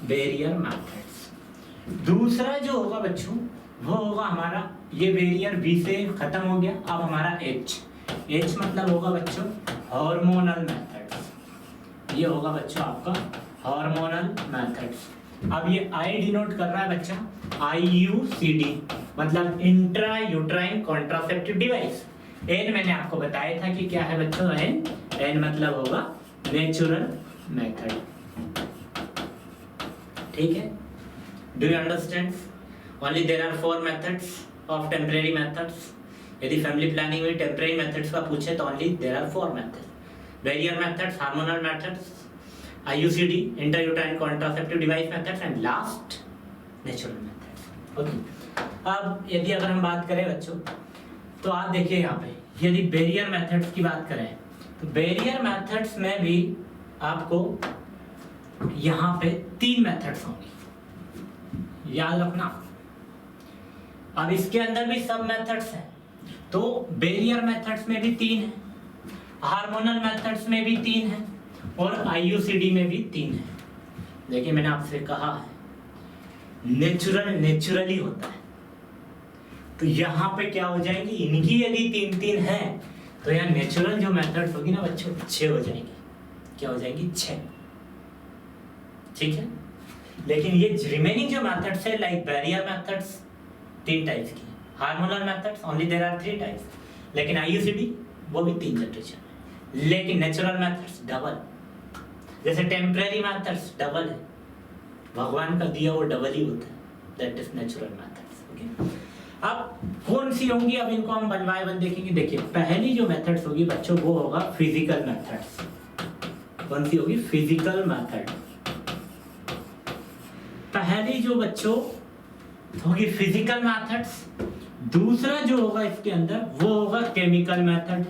Speaker 1: बैरियर मेथड्स। दूसरा जो होगा बच्चों वो होगा हमारा, ये बैरियर बी से खत्म हो गया, अब हमारा H मतलब होगा बच्चों हार्मोनल मेथड्स। ये होगा बच्चों आपका हार्मोनल मेथड्स। अब ये I डिनोट कर रहा है बच्चा IUCD, मतलब intra uterine contraceptive device. N मैंने आपको बताया था कि क्या है बच्चों, N मतलब होगा नेचुरल मेथड, ठीक है। Do you understand? Only there are 4 methods of temporary methods. यदि फैमिली प्लानिंग में टेम्परेरी मेथड्स का पूछे तो only there are 4 methods, barrier methods, hormonal methods, IUCD intrauterine contraceptive device methods, and last natural methods, okay. अब यदि अगर हम बात करें बच्चों तो आप देखिए यहाँ पे यदि बैरियर मेथड्स की बात करें तो बैरियर मेथड्स में भी आपको यहाँ पे 3 मेथड्स होंगी, याद रखना। अब इसके अंदर भी सब मेथड्स हैं, तो बैरियर मेथड्स में भी 3 है, हार्मोनल मेथड्स में भी 3 है और आईयूसीडी में भी 3 है। देखिए मैंने आपसे कहा है नेचुरली होता है, तो यहाँ पे क्या हो जाएंगी, इनकी यदि 3-3 है तो यहाँ नेचुरल जो मेथड्स होगी ना बच्चों 6 हो जाएंगी। क्या हो जाएंगी? 6। ठीक है, लेकिन ये रिमेनिंग जो मेथड्स है लाइक बैरियर मेथड्स 3 टाइप्स की, hormonal methods only there are 3 types, लेकिन आईयूसीडी वो भी 3 जनरेशन है, लेकिन नेचुरल मेथड्स डबल, जैसे टेम्परेरी मेथड्स डबल है, भगवान का दिया वो डबल ही होता है, that is natural methods. Okay, अब कौन सी होंगी, अब इनको हम वन बाय वन देखेंगे। देखिए पहली जो मेथड्स होगी बच्चों वो होगा फिजिकल मेथड्स। कौन सी होगी? Physical method. पहली जो बच्चों होगी फिजिकल मेथड्स, दूसरा जो होगा इसके अंदर वो होगा केमिकल मेथड।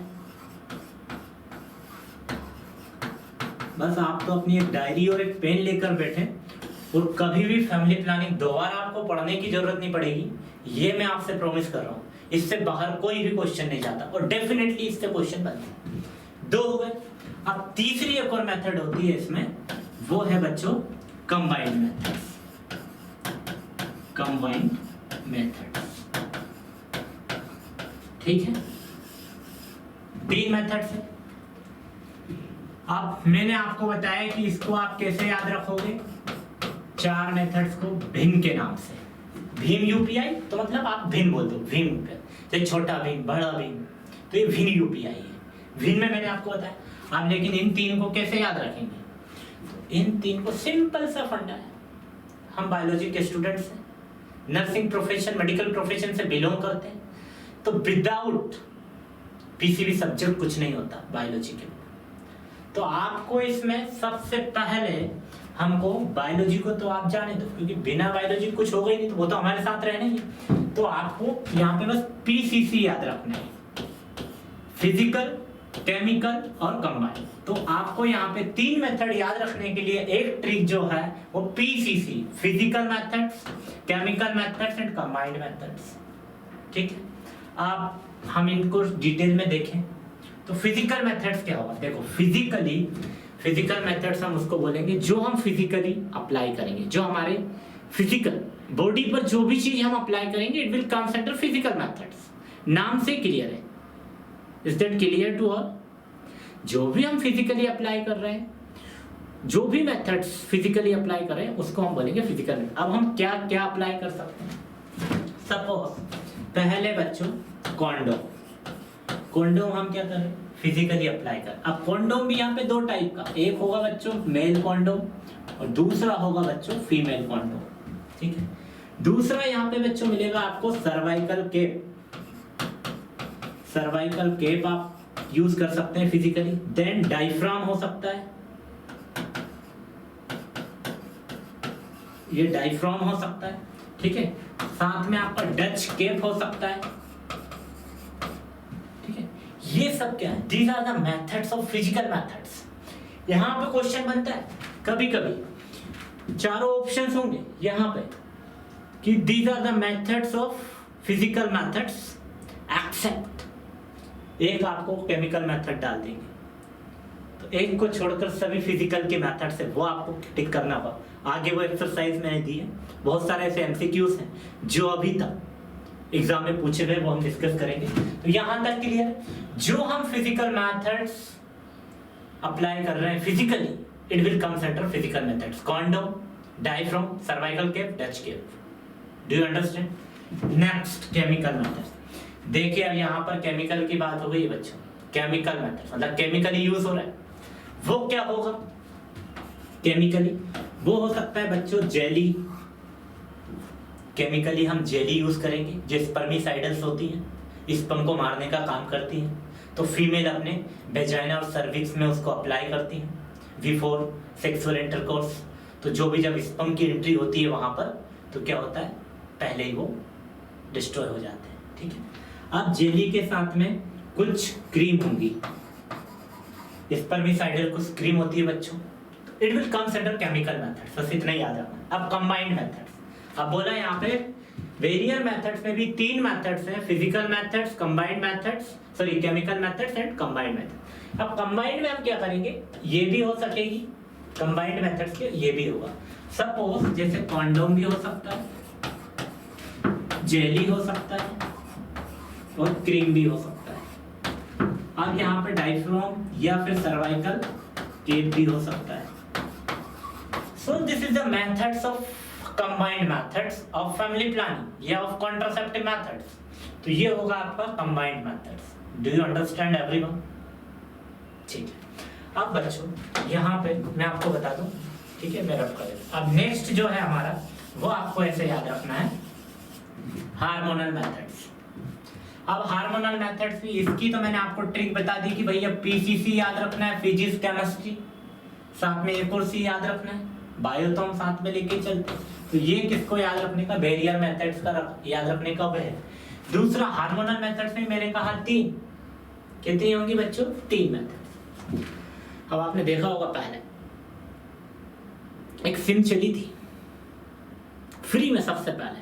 Speaker 1: बस आप तो अपनी एक डायरी और एक पेन लेकर बैठे और कभी भी फैमिली प्लानिंग दोबारा आपको पढ़ने की जरूरत नहीं पड़ेगी, ये मैं आपसे प्रॉमिस कर रहा हूँ। इससे बाहर कोई भी क्वेश्चन नहीं जाता और डेफिनेटली इससे क्वेश्चन बनते हैं। 2 हो गए। अब तीसरी एक और मेथड होती है इसमें, वो है बच्चों कंबाइंड मेथड। कंबाइंड मेथड, ठीक है, 3 मेथड्स है। अब मैंने आपको बताया कि इसको आप कैसे याद रखोगे, 4 मेथड्स को भिन्न के नाम से। भीम यूपीआई तो मतलब आप भिन्न बोल दो, भीम जैसे छोटा भीम, बड़ा भीम, तो ये भिन्न यूपीआई है। भिन्न में मैंने आपको बताया। आप लेकिन इन 3 को कैसे याद रखेंगे, तो इन 3 को सिंपल सा फंडा है। हम बायोलॉजी के स्टूडेंट्स हैं, नर्सिंग प्रोफेशन, मेडिकल प्रोफेशन से बिलोंग करते हैं, तो विदाउट पीसीबी सब्जेक्ट कुछ नहीं होता बायोलॉजी के। तो आपको इसमें सबसे पहले हमको बायोलॉजी को तो आप जाने दो, क्योंकि बिना बायोलॉजी कुछ होगा ही नहीं, तो वो तो हमारे साथ रहने ही। तो आपको यहाँ पे बस पीसीसी याद रखना है, फिजिकल, केमिकल और कंबाइंड। तो आपको यहाँ पे 3 मेथड याद रखने के लिए एक ट्रिक जो है वो PCC, physical methods, chemical methods and combined methods. ठीक है, आप हम इनको डिटेल में देखें। तो फिजिकल मेथड्स क्या होगा, देखो फिजिकल मेथड्स हम उसको बोलेंगे जो हम फिजिकली अप्लाई करेंगे, जो हमारे फिजिकल बॉडी पर जो भी चीज हम अप्लाई करेंगे it will comes under physical methods. नाम से क्लियर है, is that clear to all? जो भी हम फिजिकली अप्लाई कर रहे हैं, जो भी मेथड्स फिजिकली अप्लाई कर रहे हैं उसको हम बोलेंगे फिजिकल मेथड। अब हम क्या क्या अप्लाई कर सकते हैं, सपोज पहले बच्चों कॉन्डोम हम क्या कर रहे हैं, फिजिकली अप्लाई कर। अब कॉन्डोम भी यहाँ पे 2 टाइप का, एक होगा बच्चों मेल कॉन्डोम और दूसरा होगा बच्चों फीमेल कॉन्डोम। ठीक है, दूसरा यहाँ पे बच्चों मिलेगा आपको सर्वाइकल केप आप यूज कर सकते हैं फिजिकली। देन डायफ्राम हो सकता है, ये डायफ्राम हो सकता है। ठीक है, साथ में आपका डच केप हो सकता है। ये सब क्या है, these are the methods of physical methods. यहाँ पे क्वेश्चन बनता है कभी कभी, चारों ऑप्शंस होंगे यहाँ पे कि these are the methods of physical methods except, एक आपको केमिकल मेथड डाल देंगे, तो एक को छोड़कर सभी फिजिकल के मेथड्स है वो आपको टिक करना होगा। आगे वो एक्सरसाइज मैंने दी है, बहुत सारे ऐसे एमसीक्यूज हैं जो अभी तक एग्जाम में पूछे गए, वो हम डिस्कस करेंगे। तो यहां तक क्लियर है, जो हम फिजिकल मेथड्स अप्लाई कर रहे हैं physically it will comes under physical methods, condom, diaphragm, cervical cap, Dutch cap. Do you understand? Next chemical methods. देखिए अब यहाँ पर केमिकल की बात हो गई है बच्चों, केमिकल मेथड्स मतलब केमिकली यूज हो रहा है, वो क्या होगा केमिकली, वो हो सकता है बच्चों जेली। केमिकली हम जेली यूज करेंगे जो स्पर्मिसाइडल्स होती हैं, स्पर्म को मारने का काम करती हैं, तो फीमेल अपने वेजाइना और सर्विक्स में उसको अप्लाई करती हैं बिफोर सेक्सुअल इंटरकोर्स। तो जो भी जब स्पर्म की एंट्री होती है वहां पर तो क्या होता है, पहले ही वो डिस्ट्रॉय हो जाते हैं। ठीक है, अब जेली के साथ में कुछ क्रीम होंगी, स्पर्मिसाइडल कुछ क्रीम होती है बच्चों। It will comes under chemical methods, बस इतना ही याद रखना। अब कंबाइंड मेथड्स, अब बोला यहाँ पे वेरियर मेथड्स में भी 3 मेथड्स हैं, physical methods, combined methods, sorry chemical methods and combined method. अब कंबाइंड में हम क्या करेंगे, ये भी हो सकेगी कंबाइंड मेथड्स के, ये भी होगा। सपोज जैसे कॉन्डोम भी हो सकता है, जेली हो सकता है और क्रीम भी हो सकता है। अब यहाँ पे डायफ्राम या फिर सर्वाइकल केप भी हो सकता है। So this is the methods of combined methods of family planning या ऑफ कॉन्ट्रासेप्टिव मेथड्स। तो ये होगा आपका combined methods. Do you understand everyone? ठीक है। अब बच्चों यहाँ पे मैं आपको बता दूं, ठीक है, मैं रब कर देता। अब नेक्स्ट जो है हमारा, वो आपको ऐसे याद रखना है, हार्मोनल मेथड्स। अब हार्मोनल मेथड्स भी, इसकी तो मैंने आपको ट्रिक बता दी कि भैया पीसीसी याद रखना है, फिजिक्स केमिस्ट्री, साथ में एक और सी याद रखना है, बायो तो हम साथ में लेके चलते हैं। तो ये किसको याद रखने का, वेरियर मेथड्स का याद रखने का वह है। दूसरा हार्मोनल मेथड्स में मैंने कहा 3, कितनी होंगी बच्चों, 3 मेथड्स। अब आपने देखा होगा पहले एक सिम चली थी फ्री में सबसे पहले,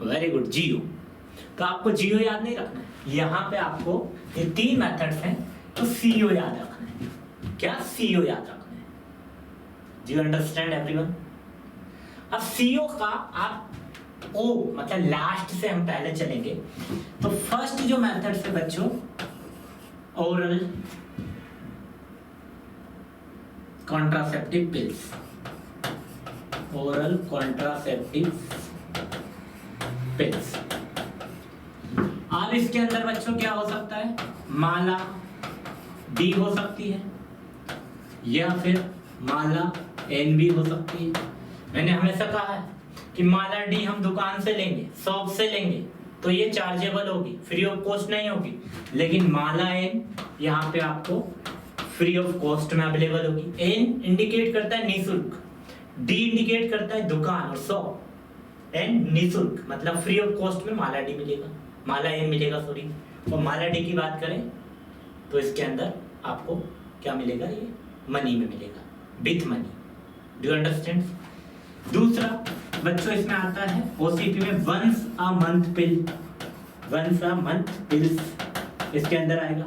Speaker 1: वेरी गुड, जियो। तो आपको जियो याद नहीं रखना है, यहाँ पे आपको ये 3 मेथड्स हैं, तो सीओ याद रखना है। क्या, सीओ याद रखना है। Do you understand everyone? अब सीओ का आप ओ मतलब लास्ट से हम पहले चलेंगे। तो फर्स्ट जो मेथड है बच्चों, oral contraceptive pills, oral contraceptive pills. अब इसके अंदर बच्चों क्या हो सकता है, माला डी हो सकती है या फिर माला एन भी हो सकती है। मैंने हमेशा कहा है कि माला डी हम दुकान से लेंगे, शॉप से लेंगे, तो ये चार्जेबल होगी, फ्री ऑफ कॉस्ट नहीं होगी। लेकिन माला एन यहाँ पे आपको फ्री ऑफ कॉस्ट में अवेलेबल होगी। एन इंडिकेट करता है निःशुल्क, डी इंडिकेट करता है दुकान और शॉप, एन निःशुल्क मतलब फ्री ऑफ कॉस्ट में माला डी मिलेगा, माला एन मिलेगा सॉरी। और माला डी की बात करें तो इसके अंदर आपको क्या मिलेगा, ये मनी में मिलेगा, with money. Do you understand? दूसरा बच्चों इसमें आता है ओसीपी में once a month pill, once a month pills इसके अंदर आएगा।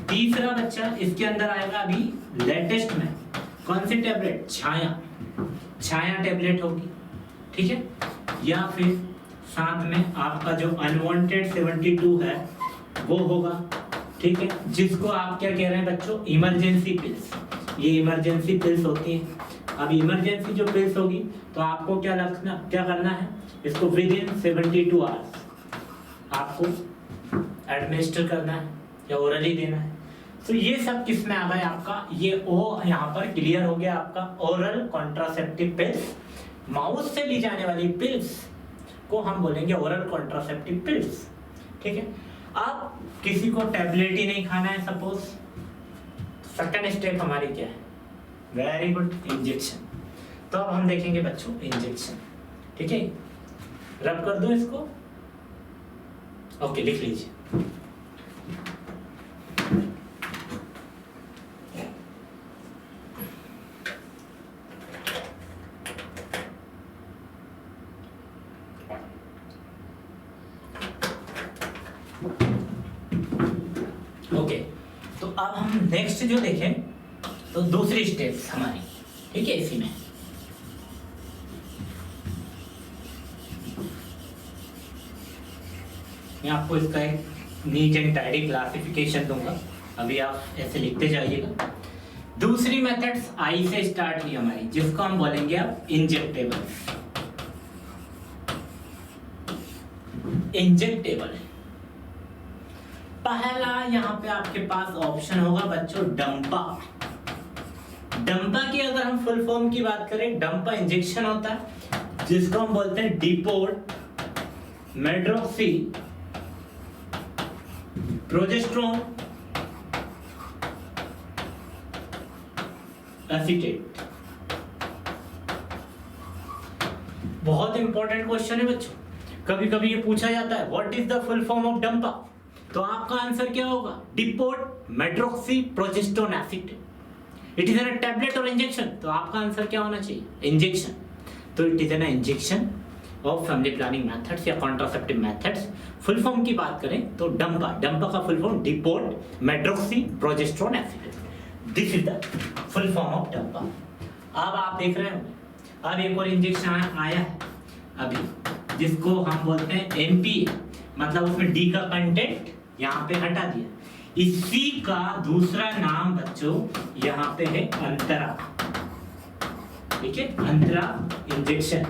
Speaker 1: तीसरा बच्चा इसके अंदर आएगा अभी लेटेस्ट में, कौन सी टैबलेट, छाया, छाया टैबलेट होगी, ठीक है। या फिर साथ में आपका जो अनवांटेड 72 है वो होगा, ठीक है, जिसको आप क्या कह रहे हैं बच्चों, इमरजेंसी पिल्स। ये इमरजेंसी पिल्स होती है। अब इमरजेंसी जो पिल्स होगी तो आपको क्या करना है, इसको विद इन 72 आवर्स आपको एडमिनिस्टर करना है या ओरली देना है। तो ये सब किस में आ गया आपका, ये ओ यहाँ पर क्लियर हो गया आपका, ओरल कॉन्ट्रासेप्टिव पिल्स। माउथ से ली जाने वाली पिल्स को हम बोलेंगे ओरल कॉन्ट्रासेप्टिव पिल्स, ठीक है। अब किसी को टैबलेट ही नहीं खाना है सपोज, सेकंड स्टेप हमारी क्या है, वेरी गुड, इंजेक्शन। तो अब हम देखेंगे बच्चों इंजेक्शन, ठीक है। रब कर दूं इसको, ओके, लिख लीजिए। ओके, तो अब हम नेक्स्ट जो देखें तो दूसरी स्टेप्स हमारी, ठीक है, इसी में मैं आपको इसका एक नीट एंड टाइडी क्लासिफिकेशन दूंगा, अभी आप ऐसे लिखते जाइएगा। दूसरी मेथड्स आई से स्टार्ट हुई हमारी, जिसको हम बोलेंगे अब इंजेक्टेबल। इंजेक्टेबल पहला यहाँ पे आपके पास ऑप्शन होगा बच्चों डंपा। डंपा की अगर हम फुल फॉर्म की बात करें, डंपा इंजेक्शन होता है जिसको हम बोलते हैं डिपोर्ट मेड्रोक्सी प्रोजेस्टेरोन एसीटेट। बहुत इंपॉर्टेंट क्वेश्चन है बच्चों, कभी कभी ये पूछा जाता है what is the full form of DMPA, तो आपका आंसर क्या होगा, depot medroxy progesterone acid. It is an tablet और इंजेक्शन, तो आपका आंसर क्या होना चाहिए, इंजेक्शन। तो it is an injection of family planning methods या कॉन्ट्रासेप्टिव मेथड्स। फुल फॉर्म की बात करें तो डंपा, डंपा का full form depot medroxy progesterone acid. This is the full form of DMPA. अब आप देख रहे होंगे, अब एक और इंजेक्शन आया है अभी, जिसको हम बोलते हैं एमपी, मतलब उसमें डी का कंटेंट यहाँ पे हटा दिया। इसी का दूसरा नाम बच्चों यहाँ पे है अंतरा, ठीक है, अंतरा इंजेक्शन।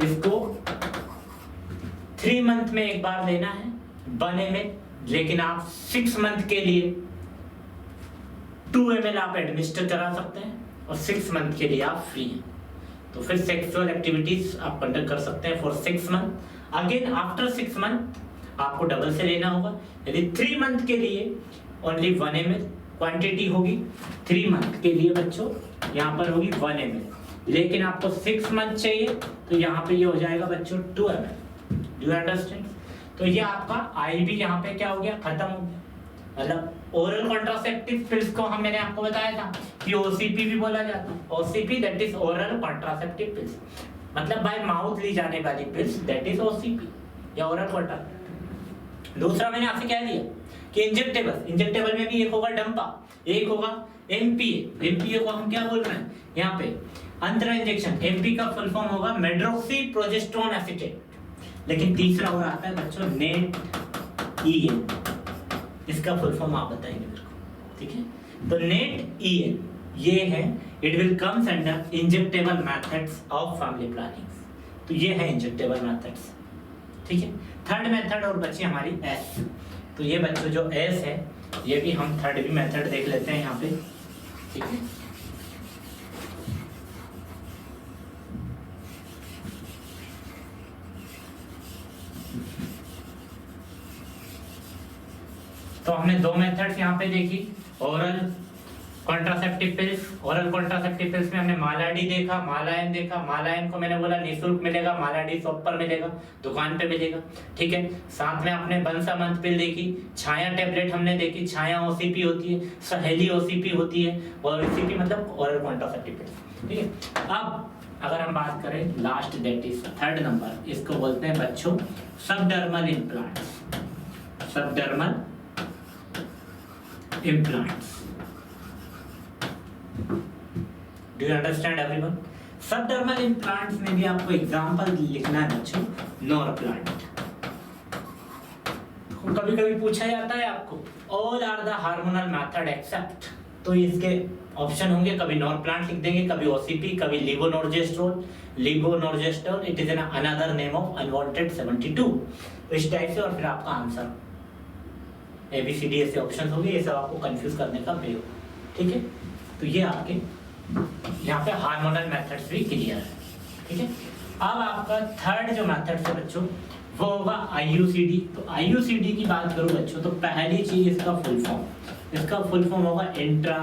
Speaker 1: इसको 3 मंथ में एक बार लेना है 1 ml, लेकिन आप 6 मंथ के लिए 2 ml आप एडमिनिस्टर करा सकते हैं और 6 मंथ के लिए आप फ्री हैं। तो फिर सेक्सुअल एक्टिविटीज आप कंडक्ट कर सकते हैं for 6 month. Again after 6 month आपको डबल से लेना होगा। यदि 3 मंथ के लिए ओनली 1 ml क्वांटिटी होगी, 3 मंथ के लिए बच्चों यहाँ पर होगी 1 ml, लेकिन आपको 6 मंथ चाहिए तो यहाँ पे ये हो जाएगा बच्चों 2 ml। Do you understand? तो ये आपका आई भी यहाँ पे क्या हो गया, खत्म हो गया। मतलब ओरल कॉन्ट्रासेप्टिव पिल्स को मैंने आपको बताया था कि ओसीपी भी बोला जाता है। OCP that is oral contraceptive pills, मतलब बाय माउथ ली जाने वाली पिल्स, दैट इज ओसीपी या ओरल कॉन्ट्रासेप्टिव। दूसरा मैंने आपसे क्या दिया कि इंजेक्टेबल, इंजेक्टेबल में भी एक होगा डंपा, एक होगा एमपीए। एमपीए को हम क्या बोल रहे हैं यहाँ पे, अंतरा इंजेक्शन। एमपी का फुल फॉर्म होगा मेड्रोक्सी प्रोजेस्टेरोन एसिटेट। लेकिन तीसरा और आता है बच्चों नेट ईएन, इसका फुल फॉर्म आप बताएंगे मेरे को, ठीक है। तो नेट ईएन ये है, it will comes under injectable methods of family planning. तो ये है इंजेक्टेबल मेथड्स, ठीक है। थर्ड मेथड और बची हमारी एस। तो ये बच्चों जो एस है, ये भी हम थर्ड भी मेथड देख लेते हैं यहाँ पे, ठीक है। तो हमने 2 मेथड्स यहाँ पे देखी, oral contraceptive pills. Oral contraceptive pills में हमने मालाडी देखा, मालायन देखा। मालायन को मैंने बोला निःशुल्क मिलेगा, मालाडी शॉप पर मिलेगा, दुकान पे मिलेगा, ठीक है। साथ में आपने बंसामंत पिल देखी, छाया टेबलेट हमने देखी, छाया ओसीपी होती है, सहेली ओसीपी होती है, और ओसीपी मतलब ओरल कॉन्ट्रासेप्टिव पिल्स, ठीक है। अब अगर हम बात करें last that is third number, इसको बोलते हैं बच्चों subdermal implants. Subdermal implants. Do you understand everyone? Subdermal implants में भी आपको एग्जांपल लिखना है बच्चों, नॉर प्लांट। कभी कभी पूछा जाता है आपको all are the hormonal method except, तो इसके ऑप्शन होंगे, कभी नॉर प्लांट लिख देंगे, कभी ओसीपी, कभी levonorgestrel. Levonorgestrel it is an another name of unwanted 72। इस टाइप से, और फिर आपका आंसर ABCD ऐसे ऑप्शंस होंगे, ये सब आपको कंफ्यूज करने का वे होगा, ठीक है। तो ये आपके यहाँ पे हार्मोनल मेथड्स भी क्लियर है, ठीक है। अब आपका थर्ड जो मेथड है बच्चों वो होगा IUCD। तो IUCD की बात करूँ बच्चों तो पहली चीज इसका फुल फॉर्म, इसका फुल फॉर्म होगा इंट्रा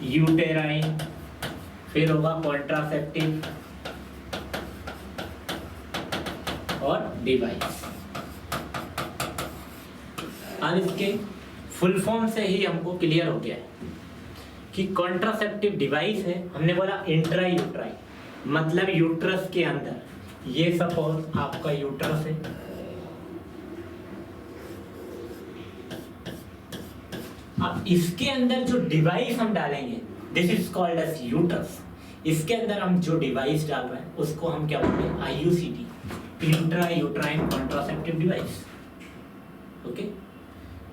Speaker 1: यूटेराइन, फिर होगा कॉन्ट्रासेप्टिव और डिवाइस। और इसके फुल फॉर्म से ही हमको क्लियर हो गया है कि कॉन्ट्रासेप्टिव डिवाइस है, हमने बोला इंट्रा यूट्राइन, मतलब यूट्रस के अंदर। ये सपोज आपका यूट्रस है, अब इसके अंदर जो डिवाइस हम डालेंगे this is called as uterus. इसके अंदर हम जो डिवाइस डाल रहे हैं उसको हम क्या बोलते हैं, IUCD, intra uterine contraceptive device, okay.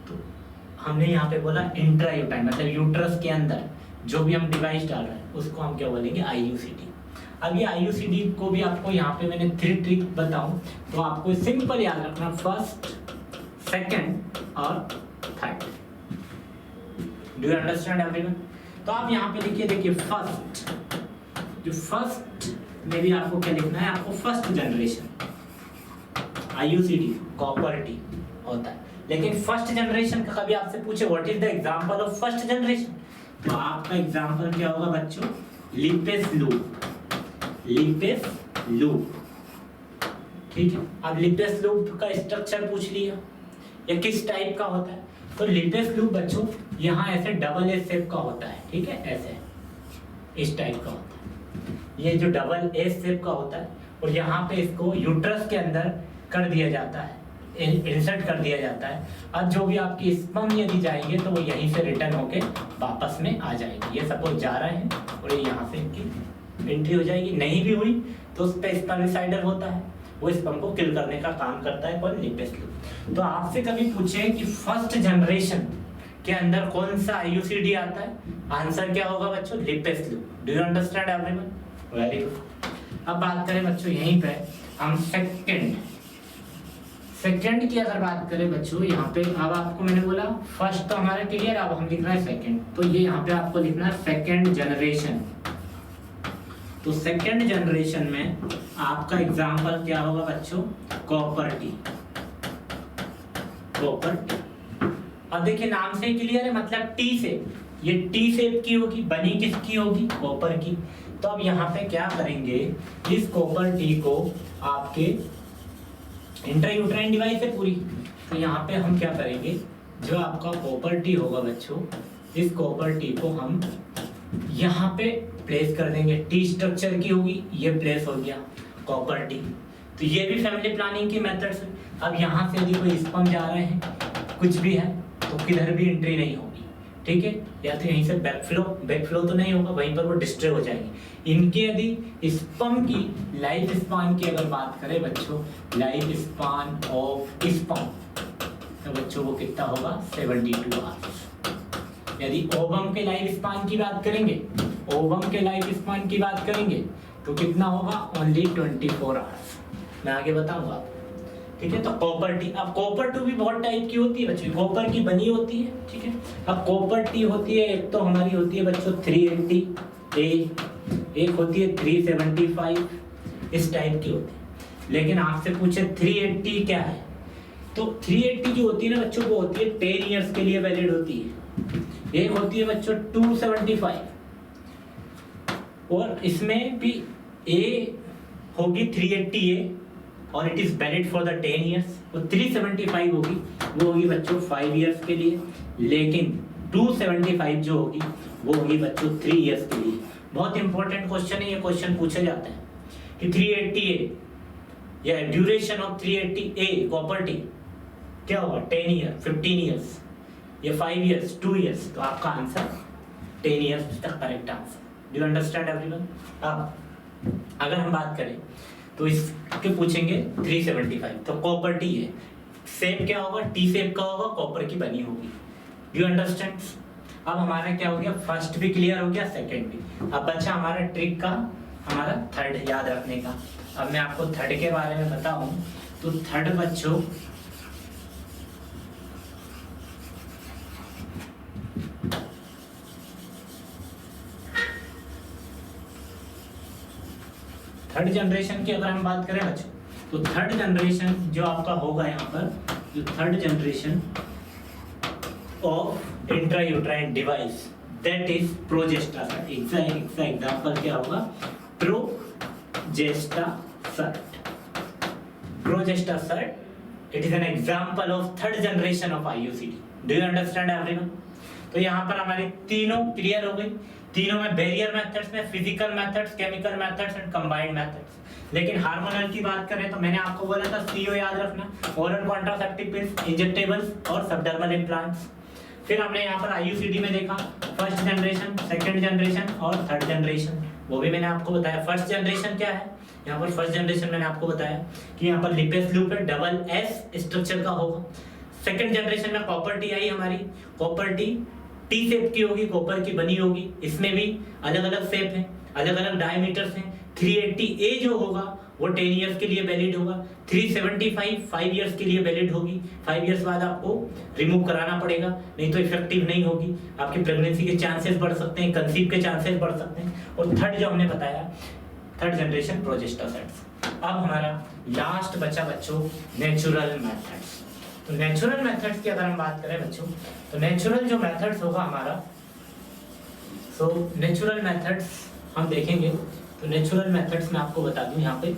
Speaker 1: तो हमने यहाँ पे बोला इंट्रा यूट्राइन मतलब यूट्रस के अंदर जो भी हम डिवाइस डाल रहे हैं उसको हम क्या बोलेंगे, IUCD। अब ये IUCD को भी आपको यहाँ पे मैंने 3 ट्रिक बताऊं तो आपको सिंपल याद रखना, फर्स्ट, सेकंड और third. Do you understand everyone? तो आप यहाँ पे लिखिए, देखिए फर्स्ट, जो फर्स्ट में भी आपको क्या लिखना है, आपको first generation IUCD copper T होता है, लेकिन फर्स्ट जनरेशन का कभी आपसे पूछे what is the example of first generation, तो आपका एग्जांपल क्या होगा बच्चों, लिपेस लूप, लिपेस लूप, ठीक है। अब लिपेस लूप का स्ट्रक्चर पूछ लिया या किस टाइप का होता है, तो लिपेस लूप बच्चों यहाँ ऐसे डबल एस शेप का होता है, ठीक है, ऐसे इस टाइप का होता है, ये जो डबल एस शेप का होता है, और यहाँ पे इसको यूट्रस के अंदर कर दिया जाता है, इंसर्ट कर दिया जाता है। अब जो भी आपकी स्पर्म यदि जाएंगे तो वो यहीं से रिटर्न होके वापस में आ जाएगी। ये सपोज जा रहे हैं और ये यहाँ से इनकी एंट्री हो जाएगी, नहीं भी हुई तो उस पर स्पर्मिसाइडर होता है, वो स्पर्म को किल करने का काम करता है, कौन, लिपेस लूप। तो आपसे कभी पूछे कि फर्स्ट जनरेशन के अंदर कौन सा आईयूसीडी आता है, आंसर क्या होगा बच्चों, lipase loop. Do you understand everyone? Very good. अब बात करें बच्चों यहीं पे हम सेकंड की अगर बात करें बच्चों, यहाँ पे अब आपको मैंने बोला फर्स्ट तो हमारा क्लियर, अब हम लिख रहे हैं सेकंड, तो ये यहाँ पे आपको लिखना है सेकंड जनरेशन। तो सेकंड जनरेशन में आपका एग्जांपल क्या होगा बच्चों, कॉपर टी। अब देखिए नाम से क्लियर है, मतलब टी शेप, ये टी शेप की होगी, बनी किसकी होगी, कॉपर की। तो अब यहाँ पे क्या करेंगे, इस कॉपर टी को आपके इंट्रायूट्राइन डिवाइस है पूरी, तो यहाँ पे हम क्या करेंगे, जो आपका कॉपर टी होगा बच्चों, इस कॉपर टी को हम यहाँ पे प्लेस कर देंगे, टी स्ट्रक्चर की होगी, ये प्लेस हो गया कॉपर टी। तो ये भी फैमिली प्लानिंग की मेथड्स है। अब यहाँ से यदि कोई स्पर्म जा रहे हैं, कुछ भी है, तो किधर भी एंट्री नहीं होगी, ठीक है, या तो यहीं से बैकफ्लो तो नहीं होगा, वहीं पर वो डिस्ट्रॉय हो जाएंगे। इनके यदि स्पर्म की लाइफ स्पान की अगर बात करें बच्चों, लाइफ स्पान ऑफ स्पर्म, तो बच्चों वो कितना होगा, 72 आवर्स। यदि ओवम के लाइफ स्पान की बात करेंगे, ओवम के लाइफ स्पान की बात करेंगे तो कितना होगा, ओनली 24 आवर्स। मैं आगे बताऊंगा आपको, ठीक है। तो कॉपर टी, अब कॉपर टी भी बहुत टाइप की होती है बच्चों, कॉपर की बनी होती है, ठीक है। अब कॉपर टी होती है, एक तो हमारी होती है बच्चों 380 ए, एक होती है 375, इस टाइप की होती है। लेकिन आपसे पूछे 380 क्या है, तो 380 जो होती है ना बच्चों, वो होती है 10 इयर्स के लिए वैलिड होती है। एक होती है बच्चों 275, और इसमें भी ए होगी 380 ए, और it is valid for the 10 years. और 375 होगी, वो होगी बच्चों 5 इयर्स के लिए। लेकिन 275 जो होगी वो होगी बच्चों 3 इयर्स के लिए। बहुत इंपॉर्टेंट क्वेश्चन है, ये क्वेश्चन पूछे जाते हैं कि 380A या duration of 380A copper T क्या होगा, 10 ईयर, 15 इयर्स या 5 इयर्स, 2 इयर्स। तो आपका answer 10 years is the correct answer. Do you understand everyone? अब अगर हम बात करें तो इसके पूछेंगे 375, तो कॉपर टी है, शेप क्या होगा, टी शेप का होगा, कॉपर की बनी होगी। Do you understand? अब हमारा क्या हो गया, फर्स्ट भी क्लियर हो गया, सेकंड भी। अब बच्चा हमारा ट्रिक का हमारा थर्ड याद रखने का। अब मैं आपको थर्ड के बारे में बताऊं तो थर्ड बच्चों थर्ड जनरेशन की अगर हम बात करें बच्चों, तो थर्ड जनरेशन जो आपका होगा यहाँ पर, जो third generation of intrauterine device, that is progesterone. इसका एग्जांपल क्या होगा, progesterone. It is an example of third generation of IUCD. Do you understand everyone? तो यहाँ पर हमारी तीनों क्लियर हो गई। तीनों में बैरियर मेथड्स में physical methods, chemical methods and combined methods. लेकिन हार्मोनल की बात करें तो मैंने आपको बोला था सीओ याद रखना, ओरल कॉन्ट्रासेप्टिव पिल्स, इंजेक्टेबल्स और सबडर्मल इम्प्लांट्स। फिर हमने यहाँ पर आईयूसीडी में देखा फर्स्ट जनरेशन, सेकंड जनरेशन और थर्ड जनरेशन, वो भी मैंने आपको बताया। फर्स्ट जनरेशन क्या है, यहाँ पर फर्स्ट जनरेशन मैंने आपको बताया कि यहाँ पर लिपेस लूप है, डबल एस स्ट्रक्चर का होगा। सेकंड जनरेशन में कॉपर टी आई हमारी, कॉपर टी टी शेप की होगी, कॉपर की बनी होगी। इसमें भी अलग अलग शेप है, अलग अलग डायमीटर्स हैं। 380A जो होगा वो 10 इयर्स के लिए वैलिड होगा। 375 5 इयर्स के लिए वैलिड होगी। 5 इयर्स बाद आपको रिमूव कराना पड़ेगा, नहीं तो इफेक्टिव नहीं होगी। आपकी प्रेगनेंसी के चांसेस बढ़ सकते हैं, कंसीव के चांसेस बढ़ सकते हैं। और थर्ड जो हमने बताया, थर्ड जनरेशन प्रोजेस्टेरोन। अब हमारा लास्ट बचा बच्चों नेचुरल मेथड्स। तो नेचुरल मेथड्स की अगर हम बात करें बच्चों, तो नेचुरल जो मेथड्स होगा हमारा, सो नेचुरल मेथड्स हम देखेंगे। तो नेचुरल मेथड्स में आपको बता दूं यहाँ पे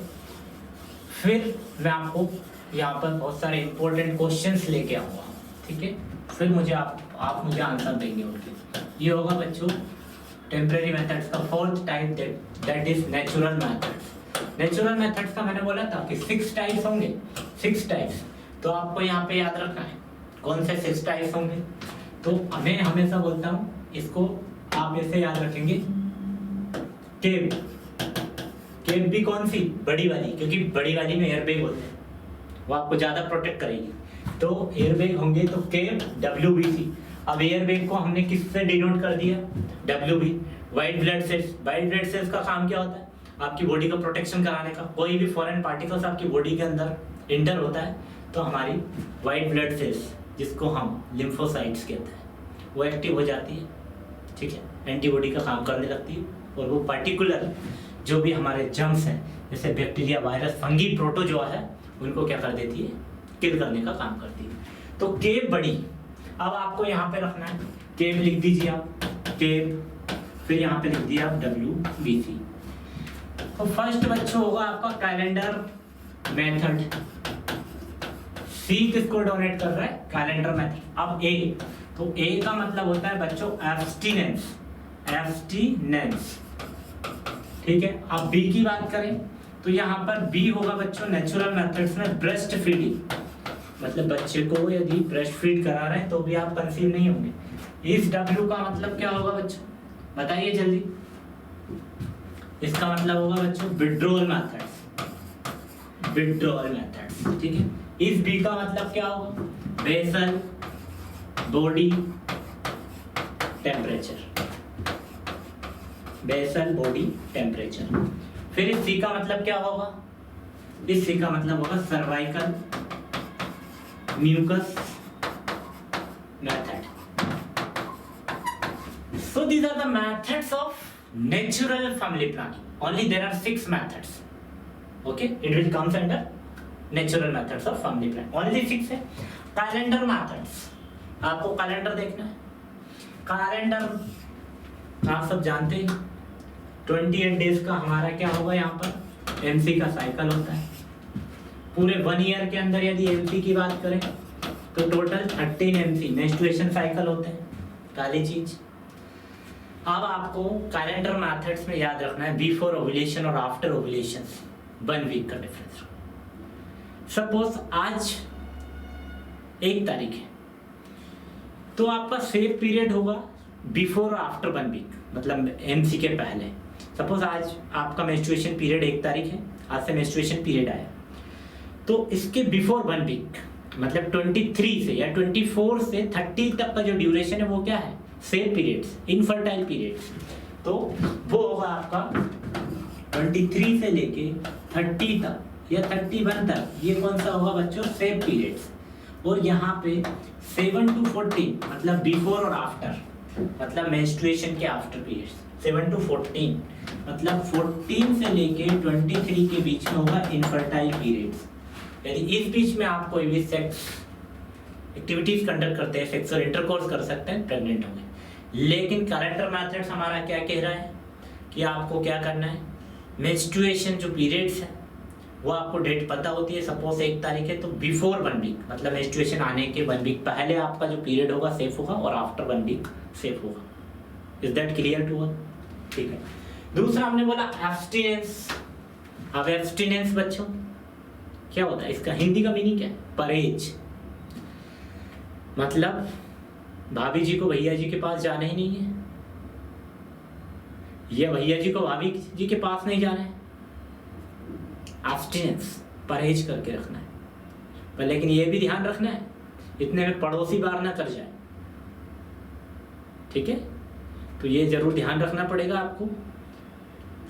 Speaker 1: फिर मैं आपको यहाँ पर बहुत सारे इंपॉर्टेंट क्वेश्चंस लेके आऊँगा, ठीक है। फिर मुझे आप मुझे आंसर देंगे उनके। ये होगा बच्चों टेम्परेरी मेथड्स का fourth type, that is natural methods. Natural methods का मैंने बोला था कि 6 टाइप्स होंगे, 6 टाइप्स। तो आपको यहाँ पे याद रखना है कौन से 6 टाइप्स होंगे। तो मैं हमेशा बोलता हूँ इसको आप ऐसे याद रखेंगे, केव। केव भी कौन सी? बड़ी वाली, क्योंकि बड़ी वाली में एयरबैग होते हैं, वो आपको ज्यादा प्रोटेक्ट करेगी। तो एयरबैग होंगे तो केव WBC। अब एयरबैग को हमने किससे डिनोट कर दिया? WB, white blood cells. White blood cells का काम क्या होता है? आपकी बॉडी को प्रोटेक्शन कराने का। कोई भी फॉरेन पार्टिकल्स आपकी बॉडी के अंदर इंटर होता है तो हमारी व्हाइट ब्लड सेल्स, जिसको हम लिम्फोसाइट्स कहते हैं, वो एक्टिव हो जाती है, ठीक है, एंटीबॉडी का काम करने लगती है। और वो पार्टिकुलर जो भी हमारे जर्म्स हैं, जैसे बैक्टीरिया, वायरस, फंगी, प्रोटोजोआ है, उनको क्या कर देती है? किल करने का काम करती है। तो केव बड़ी। अब आपको यहाँ पे रखना है, केव लिख दीजिए आप, केव, फिर यहाँ पे लिख दिया आप WBC। तो फर्स्ट बच्चों होगा आपका कैलेंडर मेथड। C किसको डोनेट कर रहा है? Calendar method. अब A, तो A का मतलब होता है बच्चों एब्स्टिनेंस, एब्स्टिनेंस, ठीक है। अब B की बात करें तो यहाँ पर B होगा बच्चों नेचुरल मेथड्स में ब्रेस्ट फीडिंग, मतलब बच्चे को यदि ब्रेस्ट फीड करा रहे हैं तो भी आप कंसीव नहीं होंगे। इस W का मतलब क्या होगा बच्चों? बताइए जल्दी। इसका मतलब होगा बच्चों विड्रॉल मेथड्स, विड्रॉल मेथड्स, ठीक है। इस B का मतलब क्या होगा? Basal body temperature, basal body temperature. फिर इस C का मतलब क्या होगा? इस C का मतलब होगा cervical mucus method. So these are the methods of natural family planning. Only there are 6 methods. Okay, it will comes under natural methods of family planning. Only 6 है। Calendar methods, आपको कैलेंडर देखना है। Calendar आप सब जानते हैं 28 days का हमारा क्या होगा, यहाँ पर MC का साइकिल होता है। पूरे 1 ईयर के अंदर यदि MC की बात करें तो टोटल 13 MC मेंस्ट्रुएशन साइकिल होते हैं, काली चीज। अब आपको कैलेंडर मेथड्स में याद रखना है बिफोर ओव्यूलेशन और आफ्टर ओव्यूलेशन 1 वीक का डिफरेंस। सपोज आज 1 तारीख है तो आपका सेफ पीरियड होगा बिफोर और आफ्टर 1 वीक, मतलब MC के पहले। सपोज आज आपका मेंस्ट्रुएशन पीरियड 1 तारीख है, आज से मेंस्ट्रुएशन पीरियड आया, तो इसके बिफोर 1 वीक मतलब 23 से या 24 से 30 तक का जो ड्यूरेशन है वो क्या है? Safe periods, infertile periods. तो वो होगा आपका 23 से लेके 30 तक या 31 तक, ये कौन सा होगा बच्चों? Safe periods. और यहाँ पे 7 to 14 मतलब बिफोर और आफ्टर, मतलब मेंस्ट्रुएशन के आफ्टर पीरियड्स। 7 to 14 मतलब 14 से लेके 23 के बीच में होगा इनफर्टाइल पीरियड्स। यदि इस बीच में आप कोई भी सेक्स एक्टिविटीज कंडक्ट करते हैं, सेक्सुअल इंटरकोर्स कर सकते हैं, प्रेग्नेंट होंगे। लेकिन कैलेंडर मेथड्स हमारा क्या कह रहा है कि आपको क्या करना है? मेंस्ट्रुएशन जो पीरियड्स है वो आपको डेट पता होती है। सपोज 1 तारीख है तो बिफोर 1 वीक मतलब मेंस्ट्रुएशन आने के 1 वीक पहले आपका जो पीरियड होगा सेफ होगा, और आफ्टर 1 वीक सेफ होगा। Is that clear to all? ठीक है। दूसरा हमने बोला एब्स्टिनेंस। अब एब्स्टिनेंस बच्चों क्या होता है? इसका हिंदी का मीनिंग क्या है? परहेज। मतलब भाभी जी को भैया जी के पास जाना ही नहीं है, या भैया जी को भाभी जी के पास नहीं जाना है। एब्स्टिनेंस, परहेज करके रखना है। पर लेकिन ये भी ध्यान रखना है इतने में पड़ोसी बार ना कर जाए, ठीक है? तो ये जरूर ध्यान रखना पड़ेगा आपको।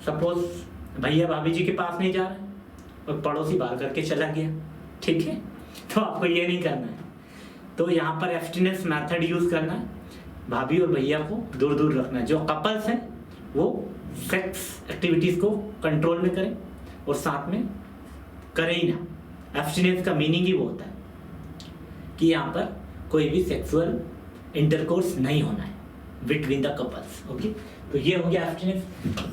Speaker 1: सपोज भैया भाभी जी के पास नहीं जा रहे और पड़ोसी बाहर करके चला गया, ठीक है, तो आपको ये नहीं करना है। तो यहाँ पर एब्स्टिनेंस मेथड यूज करना है। भाभी और भैया को दूर दूर रखना है। जो कपल्स हैं वो सेक्स एक्टिविटीज को कंट्रोल में करें और साथ में करें ही ना। एब्स्टिनेंस का मीनिंग ही वो होता है कि यहाँ पर कोई भी सेक्सुअल इंटरकोर्स नहीं होना है बिटवीन द कपल्स। ओके, तो ये हो गया एब्स्टिनेंस।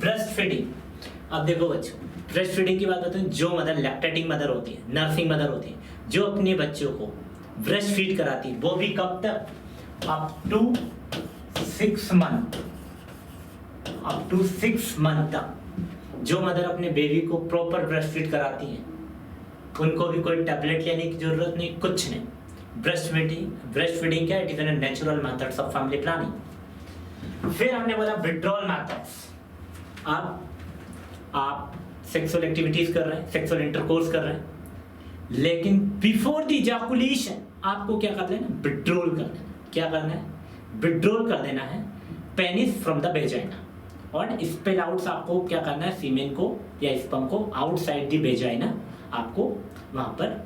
Speaker 1: Breast feeding. अब देखो बच्चों, ब्रेस्ट फीडिंग की बात होती है, जो मदर लैक्टेटिंग मदर होती है, नर्सिंग मदर होती है, जो अपने बच्चों को ब्रेस्ट फीड कराती है, वो भी कब तक, up to 6 month, up to 6 month तक जो मदर अपने बेबी को प्रॉपर ब्रेस्ट फीड कराती हैं, उनको भी कोई टैबलेट लेने की जरूरत नहीं, कुछ नहीं। ब्रेस्ट फीडिंग क्या है, it is N natural methods of family planning. फिर हमने बोला विड्रॉल मेथड्स। आप सेक्सुअल एक्टिविटीज कर रहे हैं, सेक्सुअल इंटरकोर्स कर रहे हैं, लेकिन बिफोर द इजैकुलेशन आपको क्या कर देना, विड्रॉल कर देना। क्या करना है, विड्रॉल कर देना है पेनिस फ्रॉम द वेजाइना, और स्पेल आउट्स आपको क्या करना है, सीमेन को या स्पर्म को आउटसाइड द वेजाइना आपको वहां पर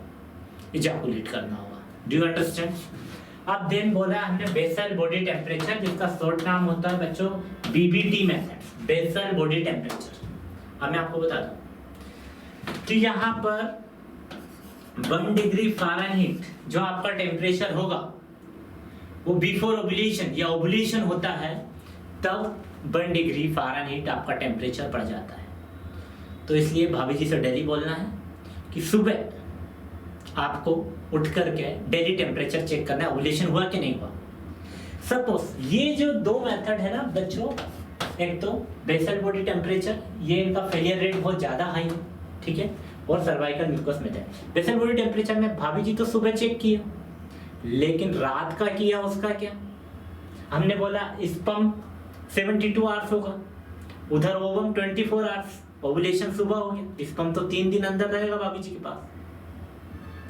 Speaker 1: इजैकुलेट करना होगा। Do you understand? अब देन बोला हमने बेसल बॉडी टेम्परेचर, जिसका शॉर्ट नाम होता है बच्चों BBT method, basal body temperature. अब मैं आपको बता दूं कि यहाँ पर 1 डिग्री फ़ारेनहीट जो आपका टेम्परेचर होगा वो बिफोर ओव्यूलेशन या ओव्यूलेशन होता है तब 1 डिग्री फ़ारेनहीट आपका टेम्परेचर पड़ जाता है। तो इसलिए भाभी जी से डेली बोलना है कि सुबह आपको उठ करके डेली टेम्परेचर चेक करना है, ओव्यूलेशन हुआ कि नहीं हुआ। सपोज ये जो 2 मेथड है ना बच्चों, एक तो बेसल बॉडी टेम्परेचर, ये इनका फेलियर रेट बहुत ज़्यादा हाई है, ठीक है, और cervical mucus method. Basal body temperature में भाभी जी तो सुबह चेक किया, लेकिन रात का किया उसका क्या, हमने बोला स्पर्म 72 आवर्स होगा, उधर ओवम 24 आवर्स, ओवुलेशन सुबह हो गया, स्पर्म तो 3 दिन अंदर रहेगा भाभी जी के पास,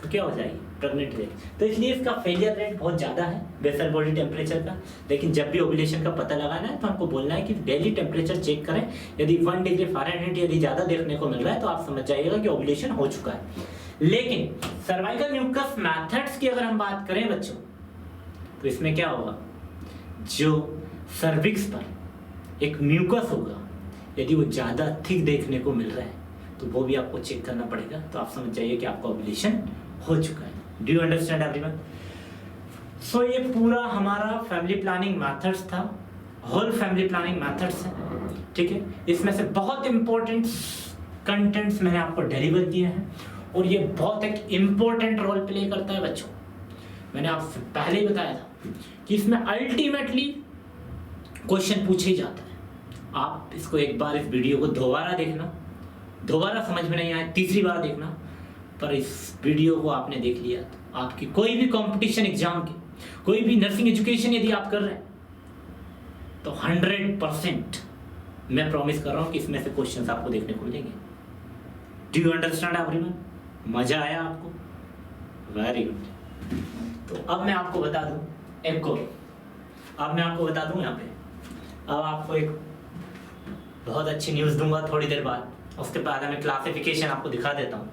Speaker 1: तो क्या हो जाएगी, प्रेग्नेंट रहेगी। तो इसलिए इसका फेलियर रेट बहुत ज़्यादा है बेसल बॉडी टेम्परेचर का। लेकिन जब भी ओवुलेशन का पता लगाना है तो हमको बोलना है कि डेली टेम्परेचर चेक करें, यदि 1 डिग्री फ़ारेनहीट यदि ज़्यादा देखने को मिल रहा है तो आप समझ जाइएगा कि ओवुलेशन हो चुका है। लेकिन सर्वाइकल म्यूकस मेथड्स की अगर हम बात करें बच्चों, तो इसमें क्या होगा, जो सर्विक्स पर एक म्यूकस होगा, यदि वो ज़्यादा थिक देखने को मिल रहा है तो वो भी आपको चेक करना पड़ेगा। तो आप समझ जाइए कि आपका ओवुलेशन हो चुका है। Do you understand everyone? So ये पूरा हमारा फैमिली प्लानिंग मेथड्स था, होल फैमिली प्लानिंग मेथड्स है, ठीक है। इसमें से बहुत इंपॉर्टेंट कंटेंट्स मैंने आपको डिलीवर किए हैं और ये बहुत एक इंपॉर्टेंट रोल प्ले करता है बच्चों। मैंने आपसे पहले ही बताया था कि इसमें अल्टीमेटली क्वेश्चन पूछे ही जाता है। आप इसको एक बार इस वीडियो को दोबारा देखना, दोबारा समझ में नहीं आए तीसरी बार देखना, पर इस वीडियो को आपने देख लिया तो आपकी कोई भी कंपटीशन एग्जाम की, कोई भी नर्सिंग एजुकेशन यदि आप कर रहे हैं तो 100% मैं प्रॉमिस कर रहा हूं कि इसमें से क्वेश्चंस आपको देखने को मिलेंगे। Do you understand everyone? मजा आया आपको? Very good. तो अब मैं आपको बता दूं एक और, अब मैं आपको बता दूं यहाँ पे, अब आपको एक बहुत अच्छी न्यूज़ दूंगा थोड़ी देर बाद, उसके बाद मैं क्लासिफिकेशन आपको दिखा देता हूँ।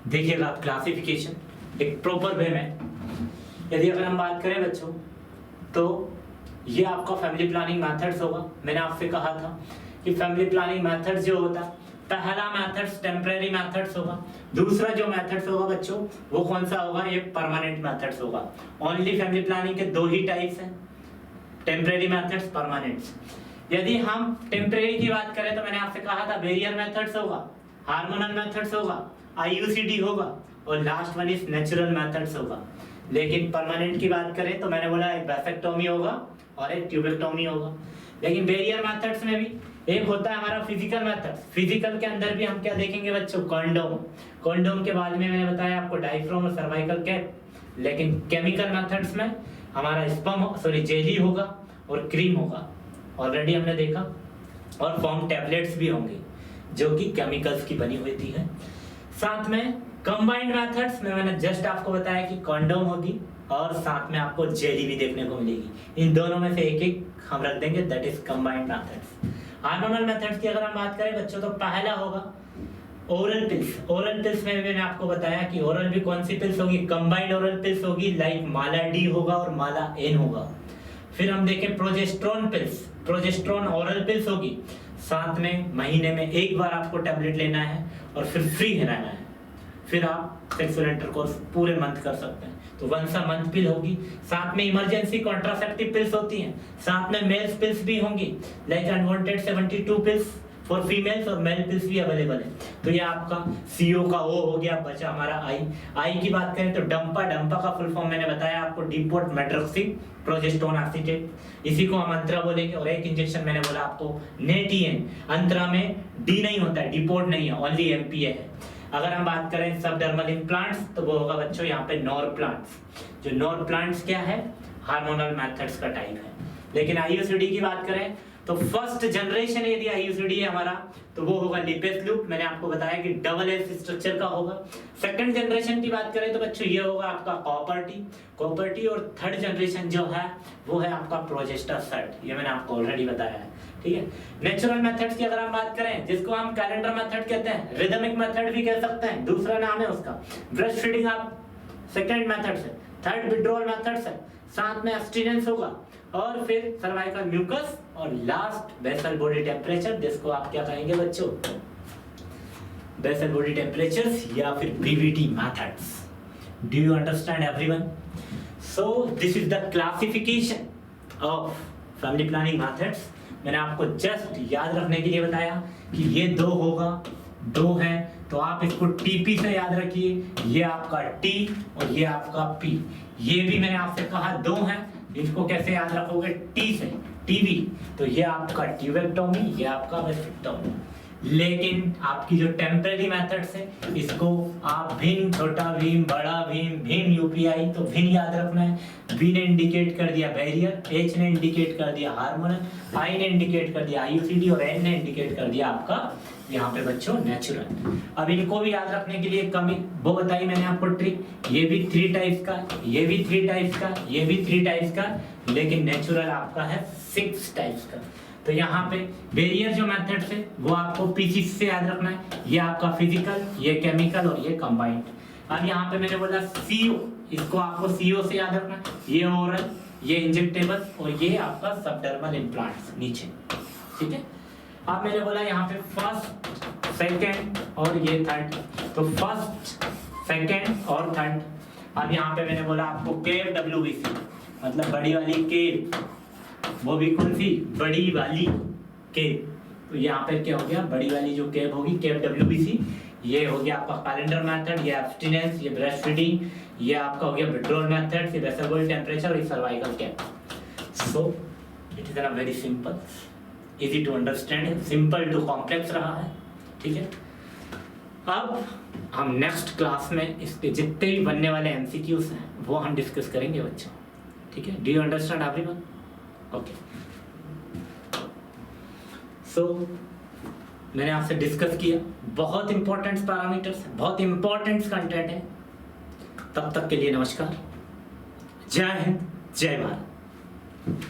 Speaker 1: देखिएगा आप क्लासिफिकेशन एक प्रॉपर वे में, यदि अगर हम बात करें बच्चों तो ये आपका फैमिली प्लानिंग मेथड्स होगा। मैंने आपसे कहा था कि फैमिली प्लानिंग मेथड्स जो होता, पहला मेथड्स टेम्परेरी मेथड्स होगा, दूसरा जो मेथड्स होगा बच्चों वो कौन सा होगा, ये परमानेंट मेथड्स होगा। ओनली फैमिली प्लानिंग के 2 ही टाइप्स हैं, टेम्परेरी मेथड्स, परमानेंट्स। यदि हम टेम्परेरी की बात करें तो मैंने आपसे कहा था बैरियर मेथड्स होगा, हार्मोनल मेथड्स होगा, IUCD होगा, और last one is natural methods होगा। लेकिन परमानेंट की बात करें तो मैंने बोला एक वैसेक्टोमी होगा और एक ट्यूबेक्टोमी होगा। लेकिन बैरियर मेथड्स में भी एक होता है हमारा फिजिकल मेथड। फिजिकल के अंदर भी हम क्या देखेंगे बच्चों, कॉन्डोम। कॉन्डोम के बाद में मैंने बताया आपको डायफ्राम और सर्वाइकल कैप। लेकिन केमिकल मेथड्स में हमारा जेली होगा और क्रीम होगा, ऑलरेडी हमने देखा, और फॉर्म टैबलेट्स भी होंगे जो कि केमिकल्स की बनी हुई है। साथ में कंबाइंड मेथड्स में मैंने जस्ट आपको बताया कि कॉन्डोम होगी और साथ में आपको जेली भी देखने को मिलेगी। इन दोनों में से एक एक हम रख देंगे, that is combined methods. Hormonal methods की अगर हम बात करें बच्चों तो पहला होगा ओरल पिल्स। ओरल पिल्स में मैंने आपको बताया कि ओरल भी कौन सी पिल्स होगी, कंबाइंड ओरल पिल्स होगी, लाइक माला डी होगा और माला एन होगा। फिर हम देखें progesterone pills, progesterone oral pills होगी, साथ में महीने में 1 बार आपको टैबलेट लेना है और फिर फ्री रहना है। फिर आप सेक्सुअल इंटरकोर्स पूरे मंथ कर सकते हैं। तो वंस अ मंथ पिल होगी। साथ में इमरजेंसी कॉन्ट्रासेप्टिव पिल्स होती हैं, साथ में मेल्स पिल्स भी होंगी, like unwanted 72 pills for females और मेल पिल्स भी अवेलेबल है। तो ये आपका सीओ का ओ हो गया, बचा हमारा आई की बात करें तो डंपा का फुल फॉर्म मैंने बताया आपको, डिपोट मेट्रोक्सी प्रोजेस्टेरोन एसीटेट, इसी को हम अंतरा बोलेंगे। और एक इंजेक्शन मैंने बोला आपको नेटिएन, अंतरा में डी नहीं होता है, डिपोट नहीं है, ओनली एमपीए है। अगर हम बात करें सबडर्मल इम्प्लांट्स तो वो होगा बच्चों यहाँ पे नॉर प्लांट्स। जो नॉर प्लांट्स क्या है, हार्मोनल मेथड्स का टाइप है। लेकिन आईयूसीडी की बात करें तो फर्स्ट जनरेशन यदि आईयूसीडी है हमारा तो वो होगा लिपेस लूप, मैंने आपको बताया कि डबल एस स्ट्रक्चर का होगा। सेकंड जनरेशन की बात करें तो बच्चों ये होगा आपका कॉपर टी। और थर्ड जनरेशन जो है वो है आपका प्रोजेस्टा सेट, ये मैंने आपको ऑलरेडी बताया है, ठीक है। नेचुरल मेथड्स की अगर हम बात करें, जिसको हम कैलेंडर मेथड कहते हैं, रिदमिक मेथड भी कह सकते हैं, दूसरा नाम है उसका ब्रेस्ट फीडिंग, आप सेकंड मेथड से, थर्ड विड्रॉल मेथड से, साथ में एब्स्टिनेंस होगा, और फिर सर्वाइकल म्यूकस, और लास्ट बेसल बॉडी टेम्परेचर, जिसको आप क्या कहेंगे बच्चों, बेसल बॉडी टेम्परेचर्स या फिर BBT methods. Do you understand everyone? So this is the classification of family planning methods. मैंने आपको जस्ट याद रखने के लिए बताया कि ये दो है तो आप इसको टीपी से याद रखिए, ये आपका टी और ये आपका पी। ये भी मैंने आपसे कहा दो हैं, इसको कैसे याद रखोगे, टी से, टीवी, तो ये आपका ट्यूबेक्टोमी, ये आपका वेस्टेक्टोमी। लेकिन आपकी जो टेम्परेरी मेथड्स है, इसको आप भिन्न, छोटा भीम, बड़ा भीम, भीम यूपीआई, तो भिन्न याद रखना है। बी ने इंडिकेट कर दिया बैरियर, एच ने इंडिकेट कर दिया हार्मोनल, आई ने इंडिकेट कर दिया आईयूसीडी, और एन ने इंडिकेट कर दिया आपका यहाँ पे बच्चों नेचुरल। अब इनको भी याद रखने के लिए कमी वो बताई मैंने आपको ट्रिक, ये भी 3 टाइप्स का, ये भी 3 टाइप्स का, ये भी 3 टाइप्स का, लेकिन नेचुरल आपका है 6 टाइप्स का। तो यहाँ पे बैरियर जो मेथड्स है वो आपको पीसी से याद रखना है, ये आपका फिजिकल, ये केमिकल और ये कंबाइंड। अब यहाँ पे मैंने बोला सीओ, इसको आपको सीओ से याद रखना है, ये ओरल, ये इंजेक्टेबल और ये आपका सबडर्मल इम्प्लांट्स नीचे, ठीक है। अब मैंने बोला यहाँ पे फर्स्ट, सेकंड और ये थर्ड, तो फर्स्ट, सेकंड और थर्ड। अब यहाँ पे मैंने बोला आपको केव डब्ल्यूबीसी, मतलब बड़ी वाली केव, वो भी कौन सी, बड़ी वाली केव। तो यहाँ पे क्या हो गया, बड़ी वाली जो केव होगी, केव डब्ल्यूबीसी, ये हो गया आपका कैलेंडर मेथड, ये एब्स्टिनेंस, ये ब्रेस्ट फीडिंग, ये आपका हो गया विड्रॉल मेथड, ये बेसल बॉडी टेम्परेचर और ये cervical cap. So it is a very simple, easy to understand, simple to complex रहा है, ठीक है। अब हम नेक्स्ट क्लास में इसके जितने भी बनने वाले एमसीक्यूज हैं वो हम डिस्कस करेंगे बच्चों, ठीक है। Do you understand everyone? Okay. So मैंने आपसे डिस्कस किया, बहुत इंपॉर्टेंट पैरामीटर्स, बहुत इंपॉर्टेंट कंटेंट है। तब तक के लिए नमस्कार, जय हिंद, जय भारत।